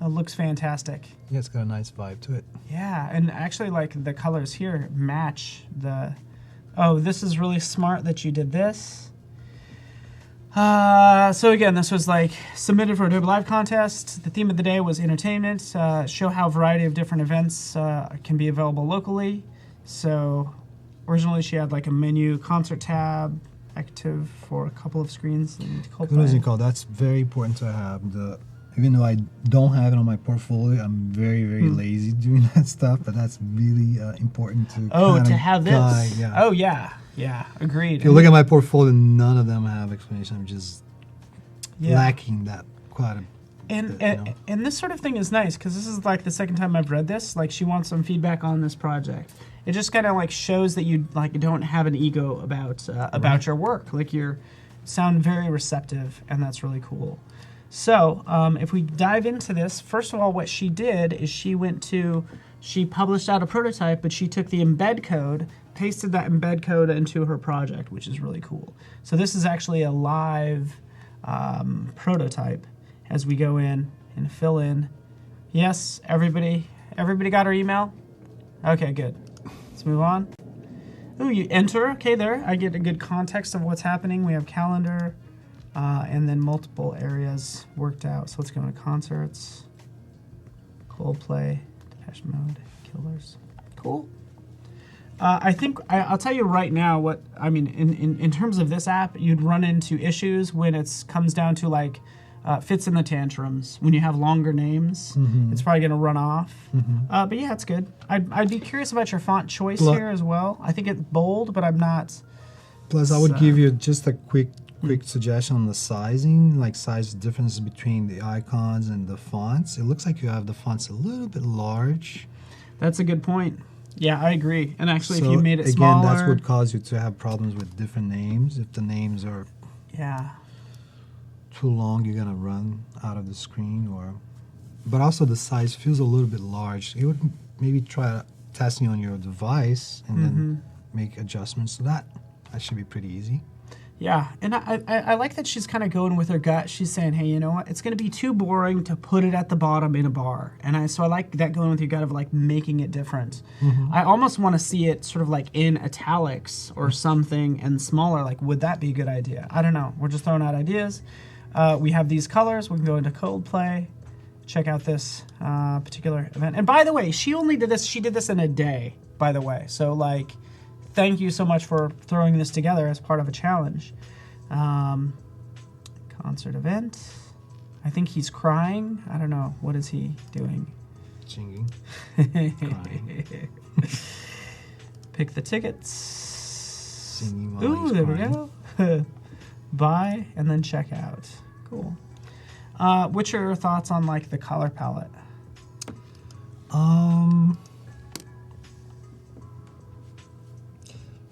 Looks fantastic. Yeah, it's got a nice vibe to it. Yeah, and actually like the colors here match the, oh, this is really smart that you did this. So again, this was like submitted for Adobe Live contest. The theme of the day was entertainment, show how a variety of different events can be available locally. So originally she had like a menu, concert tab, active for a couple of screens. Nicole, that's very important to have. Even though I don't have it on my portfolio, I'm very, very lazy doing that stuff, but that's really important to to have this. Guide, yeah. Oh, yeah. Yeah, agreed. If you look at my portfolio, none of them have explanation. I'm just lacking that quite a bit. And this sort of thing is nice, because this is like the second time I've read this. Like, she wants some feedback on this project. It just kind of like shows that you like don't have an ego about your work. Like, you sound very receptive, and that's really cool. So if we dive into this, first of all, what she did is she published out a prototype, but she took the embed code, pasted that embed code into her project, which is really cool. So this is actually a live prototype as we go in and fill in. Yes, everybody got our email? Okay, good. Let's move on. Ooh, you enter. Okay, there. I get a good context of what's happening. We have calendar. And then multiple areas worked out. So let's go into concerts, Coldplay, Depeche Mode, Killers. Cool. I think I'll tell you right now what I mean. In terms of this app, you'd run into issues when it comes down to like fits in the tantrums. When you have longer names, it's probably going to run off. But yeah, it's good. I'd be curious about your font choice here as well. I think it's bold, but I'm not. Plus, I would give you just a quick suggestion on the sizing, like size differences between the icons and the fonts. It looks like you have the fonts a little bit large. That's a good point. Yeah, I agree. And actually, if you made it smaller... Again, that's what causes you to have problems with different names. If the names are too long, you're going to run out of the screen. But also the size feels a little bit large. You would maybe try testing on your device and then make adjustments to that. That should be pretty easy. Yeah, and I like that she's kind of going with her gut. She's saying, hey, you know what? It's going to be too boring to put it at the bottom in a bar. And so I like that going with your gut of like making it different. I almost want to see it sort of like in italics or something and smaller. Like, would that be a good idea? I don't know. We're just throwing out ideas. We have these colors. We can go into Coldplay. Check out this particular event. And by the way, she did this in a day, by the way. So like, thank you so much for throwing this together as part of a challenge. Concert event. I think he's crying. I don't know. What is he doing? Singing. Crying. Pick the tickets. Singing while Ooh, he's there crying. we go. Buy and then check out. Cool. What's your thoughts on like the color palette?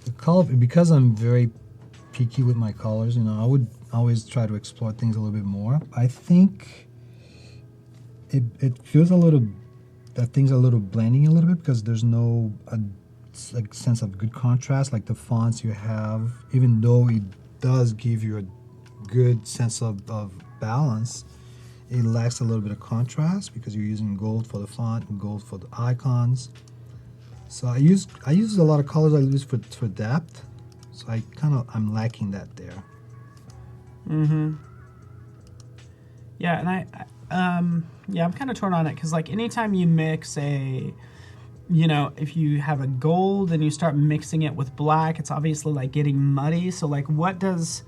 The color, because I'm very picky with my colors, you know, I would always try to explore things a little bit more. I think it feels that things are a little blending a little bit because there's no like sense of good contrast like the fonts you have, even though it does give you a good sense of balance. It lacks a little bit of contrast because you're using gold for the font and gold for the icons. So I use a lot of colors I use for depth. So I'm lacking that there. Yeah, and I'm kind of torn on it because like anytime you mix if you have a gold and you start mixing it with black, it's obviously like getting muddy. So like what's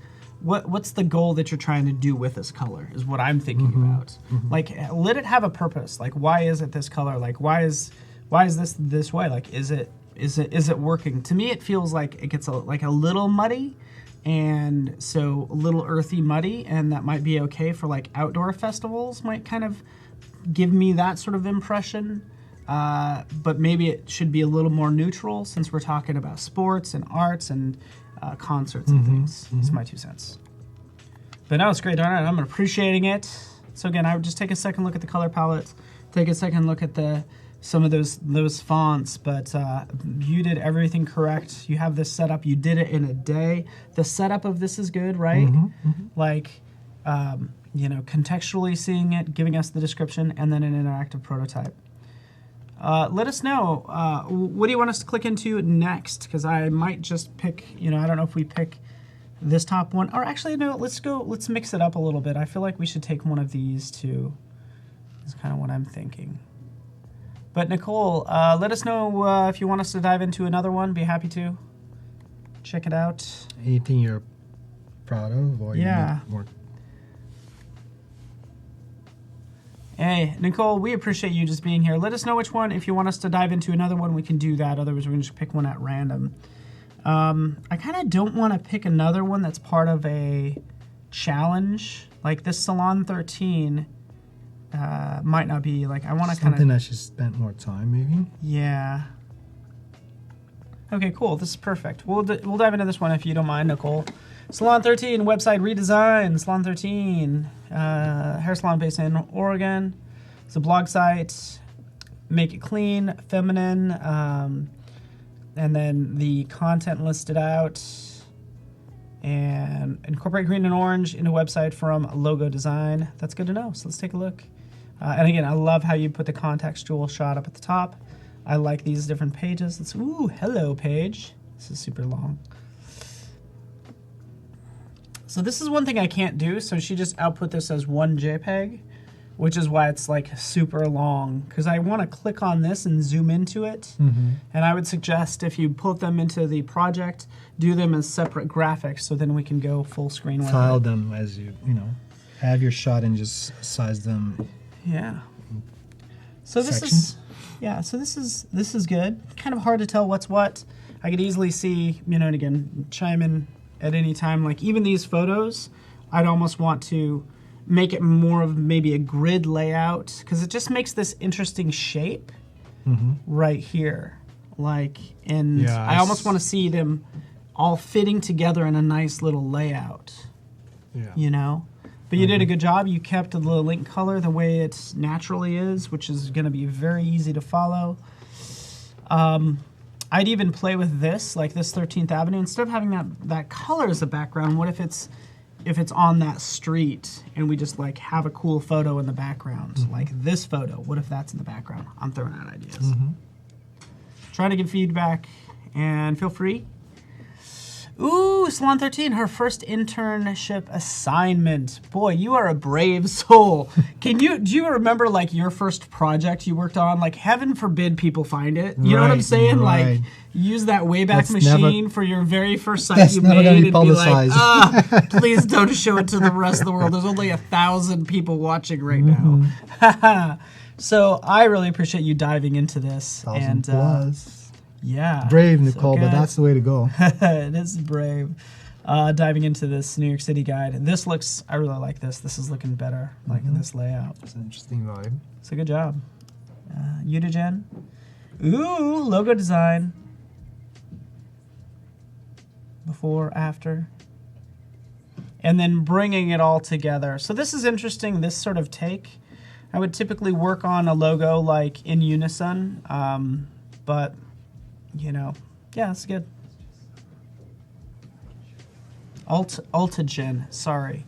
the goal that you're trying to do with this color is what I'm thinking about. Like let it have a purpose. Like why is it this color? Like why is this way? Like is it working? To me it feels like it gets a little muddy, and so a little earthy muddy, and that might be okay for like outdoor festivals, might kind of give me that sort of impression. But maybe it should be a little more neutral since we're talking about sports and arts and concerts and things. That's my 2 cents. But no, it's great. All right, I'm appreciating it. So again, I would just take a second look at the color palette, take a second look at some of those fonts, but you did everything correct. You have this set up. You did it in a day. The setup of this is good, right? Like, contextually seeing it, giving us the description, and then an interactive prototype. Let us know. What do you want us to click into next? Because I might just pick, I don't know if we pick this top one. Or actually, no, let's mix it up a little bit. I feel like we should take one of these too. That's kind of what I'm thinking. But Nicole, let us know if you want us to dive into another one. Be happy to. Check it out. Anything you're proud of? Or Yeah. You need more? Hey, Nicole, we appreciate you just being here. Let us know which one. If you want us to dive into another one, we can do that. Otherwise, we're going to just pick one at random. I kind of don't want to pick another one that's part of a challenge. Like this Salon 13 might not be. Like, I want to kind of... Something that she spent more time, maybe? Yeah. Okay, cool. This is perfect. We'll dive into this one if you don't mind, Nicole. Salon 13 website redesign. Salon 13 hair salon based in Oregon. It's a blog site. Make it clean, feminine, and then the content listed out. And incorporate green and orange in a website from logo design. That's good to know. So let's take a look. And again, I love how you put the contextual shot up at the top. I like these different pages. Hello page. This is super long. So this is one thing I can't do. So she just output this as one JPEG, which is why it's like super long. Because I want to click on this and zoom into it. And I would suggest if you put them into the project, do them as separate graphics so then we can go full screen with File it. them as you have your shot and just size them. Yeah. So this Sections? this is good. Kind of hard to tell what's what. I could easily see, and again, chime in at any time. Like even these photos, I'd almost want to make it more of maybe a grid layout because it just makes this interesting shape right here. Like, and I almost want to see them all fitting together in a nice little layout. Yeah. But you did a good job. You kept the link color the way it naturally is, which is going to be very easy to follow. I'd even play with this, like this 13th Avenue. Instead of having that color as a background, what if it's on that street and we just like have a cool photo in the background, like this photo? What if that's in the background? I'm throwing out ideas. Trying to give feedback, and feel free. Ooh, Salon 13, her first internship assignment. Boy, you are a brave soul. Do you remember like your first project you worked on? Like, heaven forbid people find it. You know what I'm saying? Right. Like, use that Wayback That's Machine never- for your very first site That's you never made gonna be and be like, publicized. please don't show it to the rest of the world. There's only 1,000 people watching right now. So I really appreciate you diving into this. 1,000 plus. Yeah. Brave, so Nicole, but good. that's the way to go. It is brave. Diving into this New York City guide. I really like this. This is looking better, like in this layout. It's an interesting vibe. So good job. Utigen. Ooh, logo design. Before, after. And then bringing it all together. So this is interesting, this sort of take. I would typically work on a logo like in unison, but, you know, yeah, it's good. Altigen, sorry.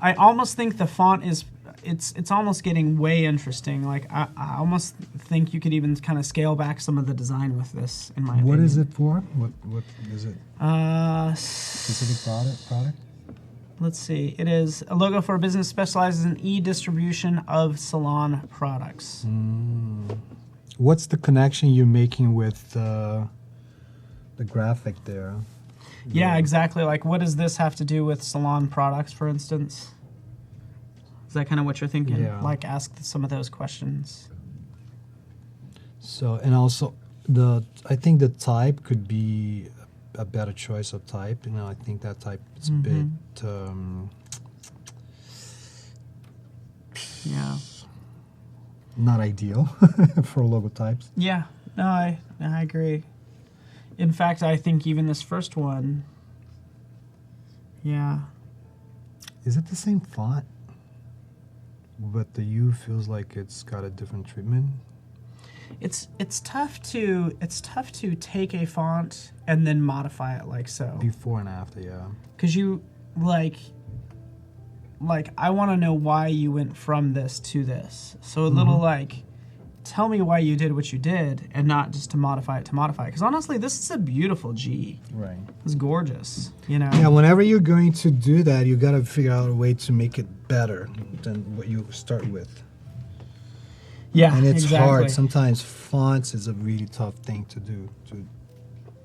I almost think the font is, it's almost getting way interesting. Like, I almost think you could even kind of scale back some of the design with this, in my opinion. What is it for? What is it? Specific product? Let's see. It is a logo for a business specializes in e-distribution of salon products. What's the connection you're making with the graphic there? Yeah, exactly. Like, what does this have to do with salon products, for instance? Is that kind of what you're thinking? Yeah. Like, ask some of those questions. So, and also, I think the type could be a better choice of type. You know, I think that type is a bit Yeah. not ideal for logo types. Yeah. No, I agree. In fact, I think even this first one, yeah. Is it the same font? But the U feels like it's got a different treatment. It's tough to take a font and then modify it like so. Before and after, yeah. Because you like I want to know why you went from this to this. So a little like, tell me why you did what you did, and not just to modify it. Because honestly, this is a beautiful G. Right. It's gorgeous. You know. Yeah, whenever you're going to do that, you got to figure out a way to make it better than what you start with. Yeah, And it's exactly. hard. Sometimes fonts is a really tough thing to do, to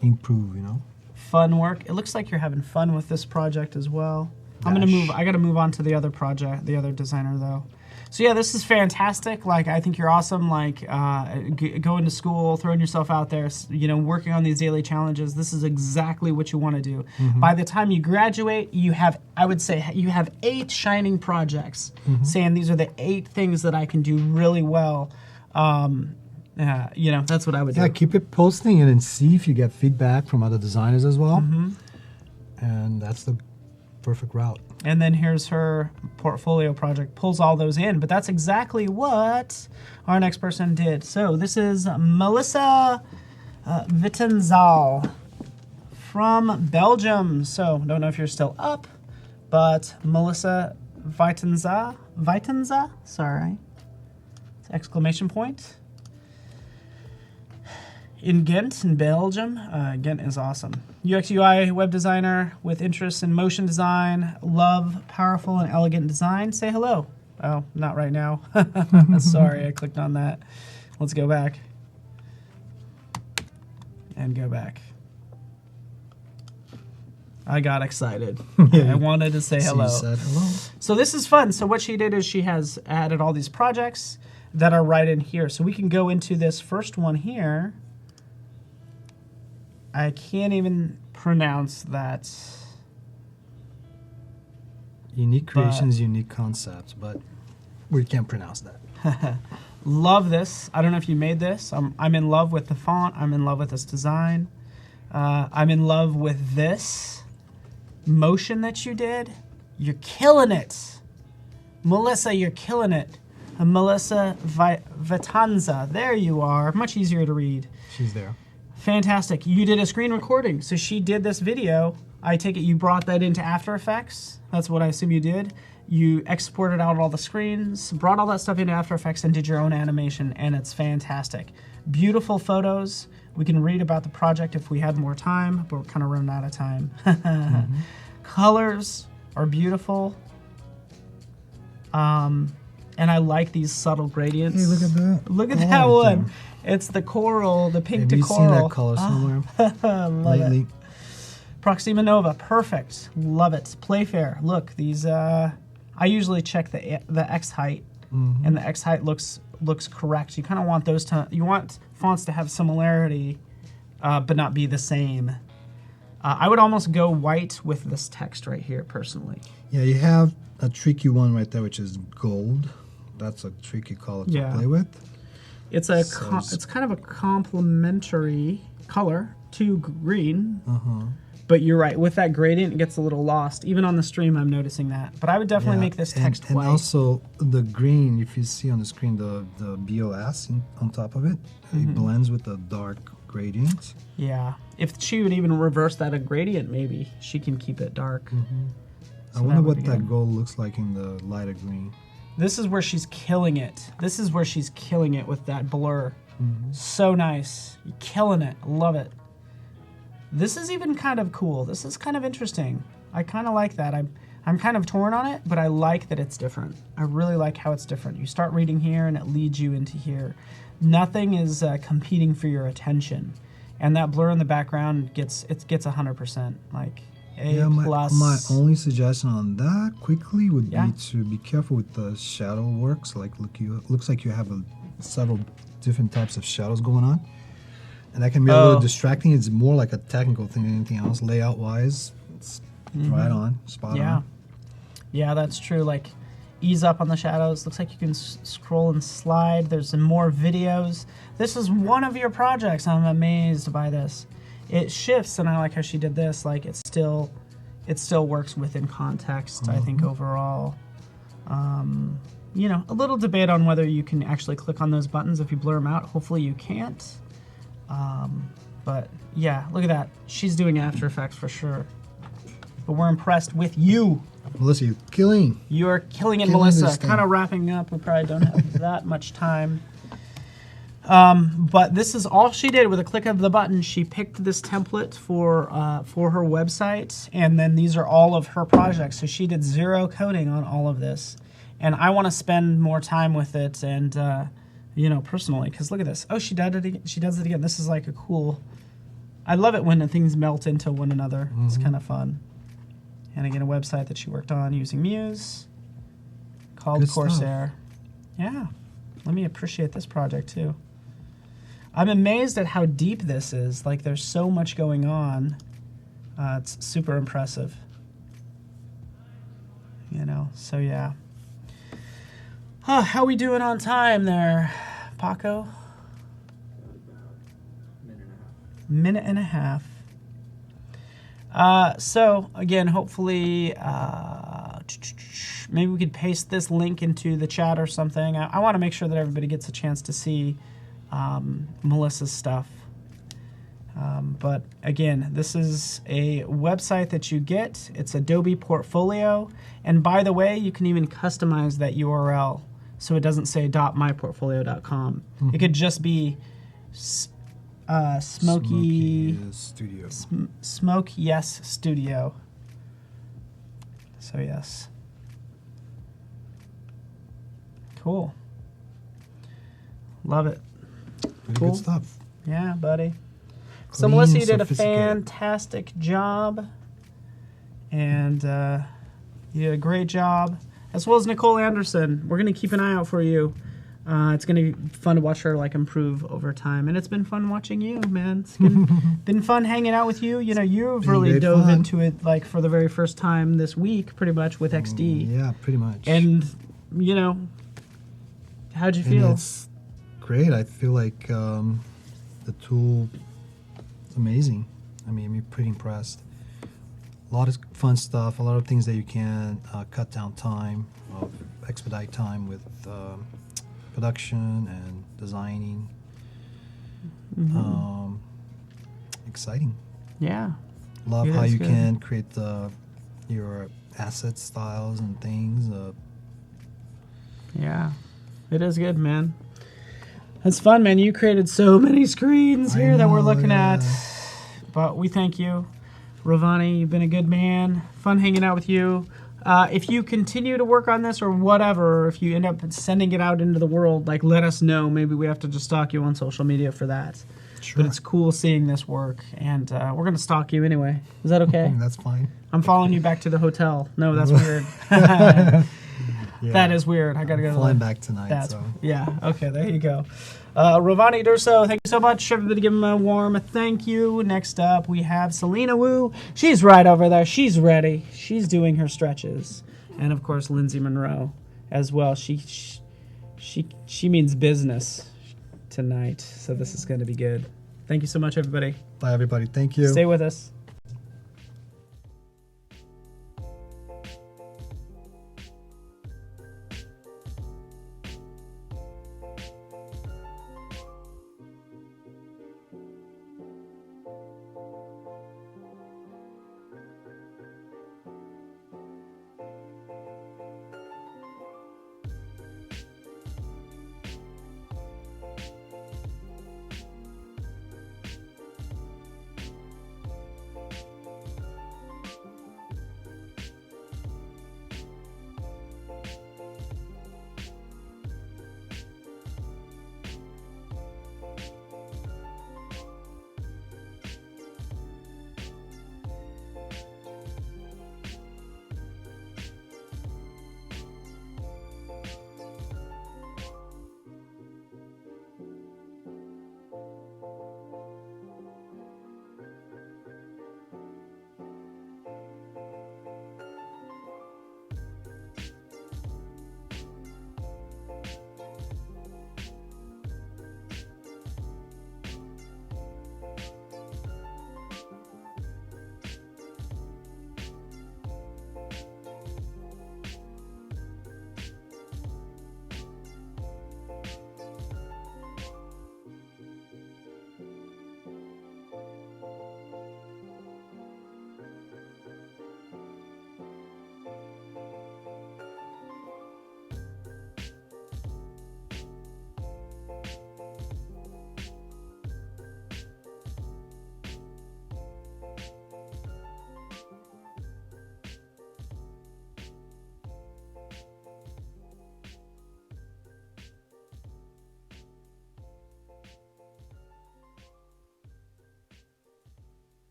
improve, you know? Fun work. It looks like you're having fun with this project as well. I got to move on to the other project, the other designer though. So yeah, this is fantastic. Like, I think you're awesome. Like, going to school, throwing yourself out there, you know, working on these daily challenges. This is exactly what you want to do. By the time you graduate, I would say you have 8 shining projects, saying these are the 8 things that I can do really well. You know, that's what I would do. Yeah, keep it posting and then see if you get feedback from other designers as well. And that's the perfect route. And then here's her portfolio project, pulls all those in. But that's exactly what our next person did. So this is Melissa Wittenzal from Belgium. So don't know if you're still up, but Melissa Wittenzal, sorry. It's exclamation point. In Ghent, in Belgium. Ghent is awesome. UX UI web designer with interests in motion design, love powerful and elegant design. Say hello. Oh, not right now. Sorry, I clicked on that. Let's go back. And go back. I got excited. I wanted to say hello. So you said hello. So this is fun. So what she did is she has added all these projects that are right in here. So we can go into this first one here. I can't even pronounce that. Unique creations, unique concepts, but we can't pronounce that. Love this. I don't know if you made this. I'm in love with the font. I'm in love with this design. I'm in love with this motion that you did. You're killing it. Melissa, you're killing it. Melissa Vitanza. There you are. Much easier to read. She's there. Fantastic. You did a screen recording. So she did this video. I take it you brought that into After Effects. That's what I assume you did. You exported out all the screens, brought all that stuff into After Effects and did your own animation, and it's fantastic. Beautiful photos. We can read about the project if we had more time, but we're kind of running out of time. Colors are beautiful. And I like these subtle gradients. Hey, look at that. Look at I that like one. them. It's the coral, the pink Have to you coral. seen that color somewhere Love lately? it. Proxima Nova, perfect. Love it. Playfair, look, these, I usually check the X height, and the X height looks correct. You kind of want those to, you want fonts to have similarity, but not be the same. I would almost go white with this text right here, personally. Yeah, you have a tricky one right there, which is gold. That's a tricky color to play with. It's it's kind of a complementary color to green. But you're right, with that gradient, it gets a little lost. Even on the stream, I'm noticing that. But I would definitely make this text white. And also, the green, if you see on the screen, the BOS on top of it, it blends with the dark gradient. Yeah. If she would even reverse that a gradient, maybe, she can keep it dark. I wonder what that gold looks like in the lighter green. This is where she's killing it. This is where she's killing it with that blur. So nice. You're killing it. Love it. This is even kind of cool. This is kind of interesting. I kind of like that. I'm kind of torn on it, but I like that it's different. I really like how it's different. You start reading here and it leads you into here. Nothing is competing for your attention. And that blur in the background gets 100%. Like A+. My only suggestion on that quickly would be to be careful with the shadow works. Like, looks like you have several different types of shadows going on. And that can be a little distracting. It's more like a technical thing than anything else. Layout-wise, it's right on, spot on. Yeah, that's true. Like, ease up on the shadows. Looks like you can scroll and slide. There's some more videos. This is one of your projects. I'm amazed by this. It shifts, and I like how she did this. Like, it still works within context, I think, overall. You know, a little debate on whether you can actually click on those buttons if you blur them out. Hopefully you can't. But yeah, look at that. She's doing After Effects for sure. But we're impressed with you. Melissa, you're killing. You're killing it, Melissa. Kind of wrapping up. We probably don't have that much time. But this is all she did with a click of the button. She picked this template for her website, and then these are all of her projects. So she did zero coding on all of this. And I want to spend more time with it and you know, personally, because look at this. Oh, she does it again. She does it again. This is like a cool. I love it when things melt into one another. It's kind of fun. And again, a website that she worked on using Muse called Good Corsair. Yeah, let me appreciate this project too. I'm amazed at how deep this is. Like, there's so much going on. It's super impressive. You know, so yeah. How we doing on time there, Paco? Minute and a half. So again, hopefully, maybe we could paste this link into the chat or something. I want to make sure that everybody gets a chance to see Melissa's stuff. But again, this is a website that you get. It's Adobe Portfolio. And by the way, you can even customize that URL. So it doesn't say .myportfolio.com. It could just be Smoky Studio. Smoke Yes Studio. So yes. Cool. Love it. Pretty good stuff. Yeah, buddy. So Clean, Melissa, you did a sophisticated. fantastic job. And you did a great job. As well as Nicole Anderson. We're going to keep an eye out for you. It's going to be fun to watch her like improve over time. And it's been fun watching you, man. It's been fun hanging out with you. You know, you've really dove into it like for the very first time this week, pretty much with XD. Yeah, pretty much. And, you know, how'd you feel? It's great. I feel like the tool is amazing. I mean, I'm pretty impressed. A lot of fun stuff, a lot of things that you can cut down time, expedite time with production and designing. exciting. Yeah. Love It how is you good. can create your asset styles and things. Yeah. It is good, man. That's fun, man. You created so many screens I here that we're know, looking yeah. at. But we thank you. Rovane, you've been a good man. Fun hanging out with you. If you continue to work on this or whatever, if you end up sending it out into the world, like let us know. Maybe we have to just stalk you on social media for that. Sure. But it's cool seeing this work, and we're going to stalk you anyway. Is that okay? That's fine. I'm following you back to the hotel. No, that's weird. Yeah. That is weird. I got to go to Flying the... back tonight. That's, So yeah, okay, there you go. Rovane Durso, thank you so much. Everybody give him a warm thank you. Next up, we have Selena Wu. She's right over there. She's ready. She's doing her stretches. And, of course, Lindsay Monroe as well. She means business tonight, so this is going to be good. Thank you so much, everybody. bye, everybody. Thank you. Stay with us.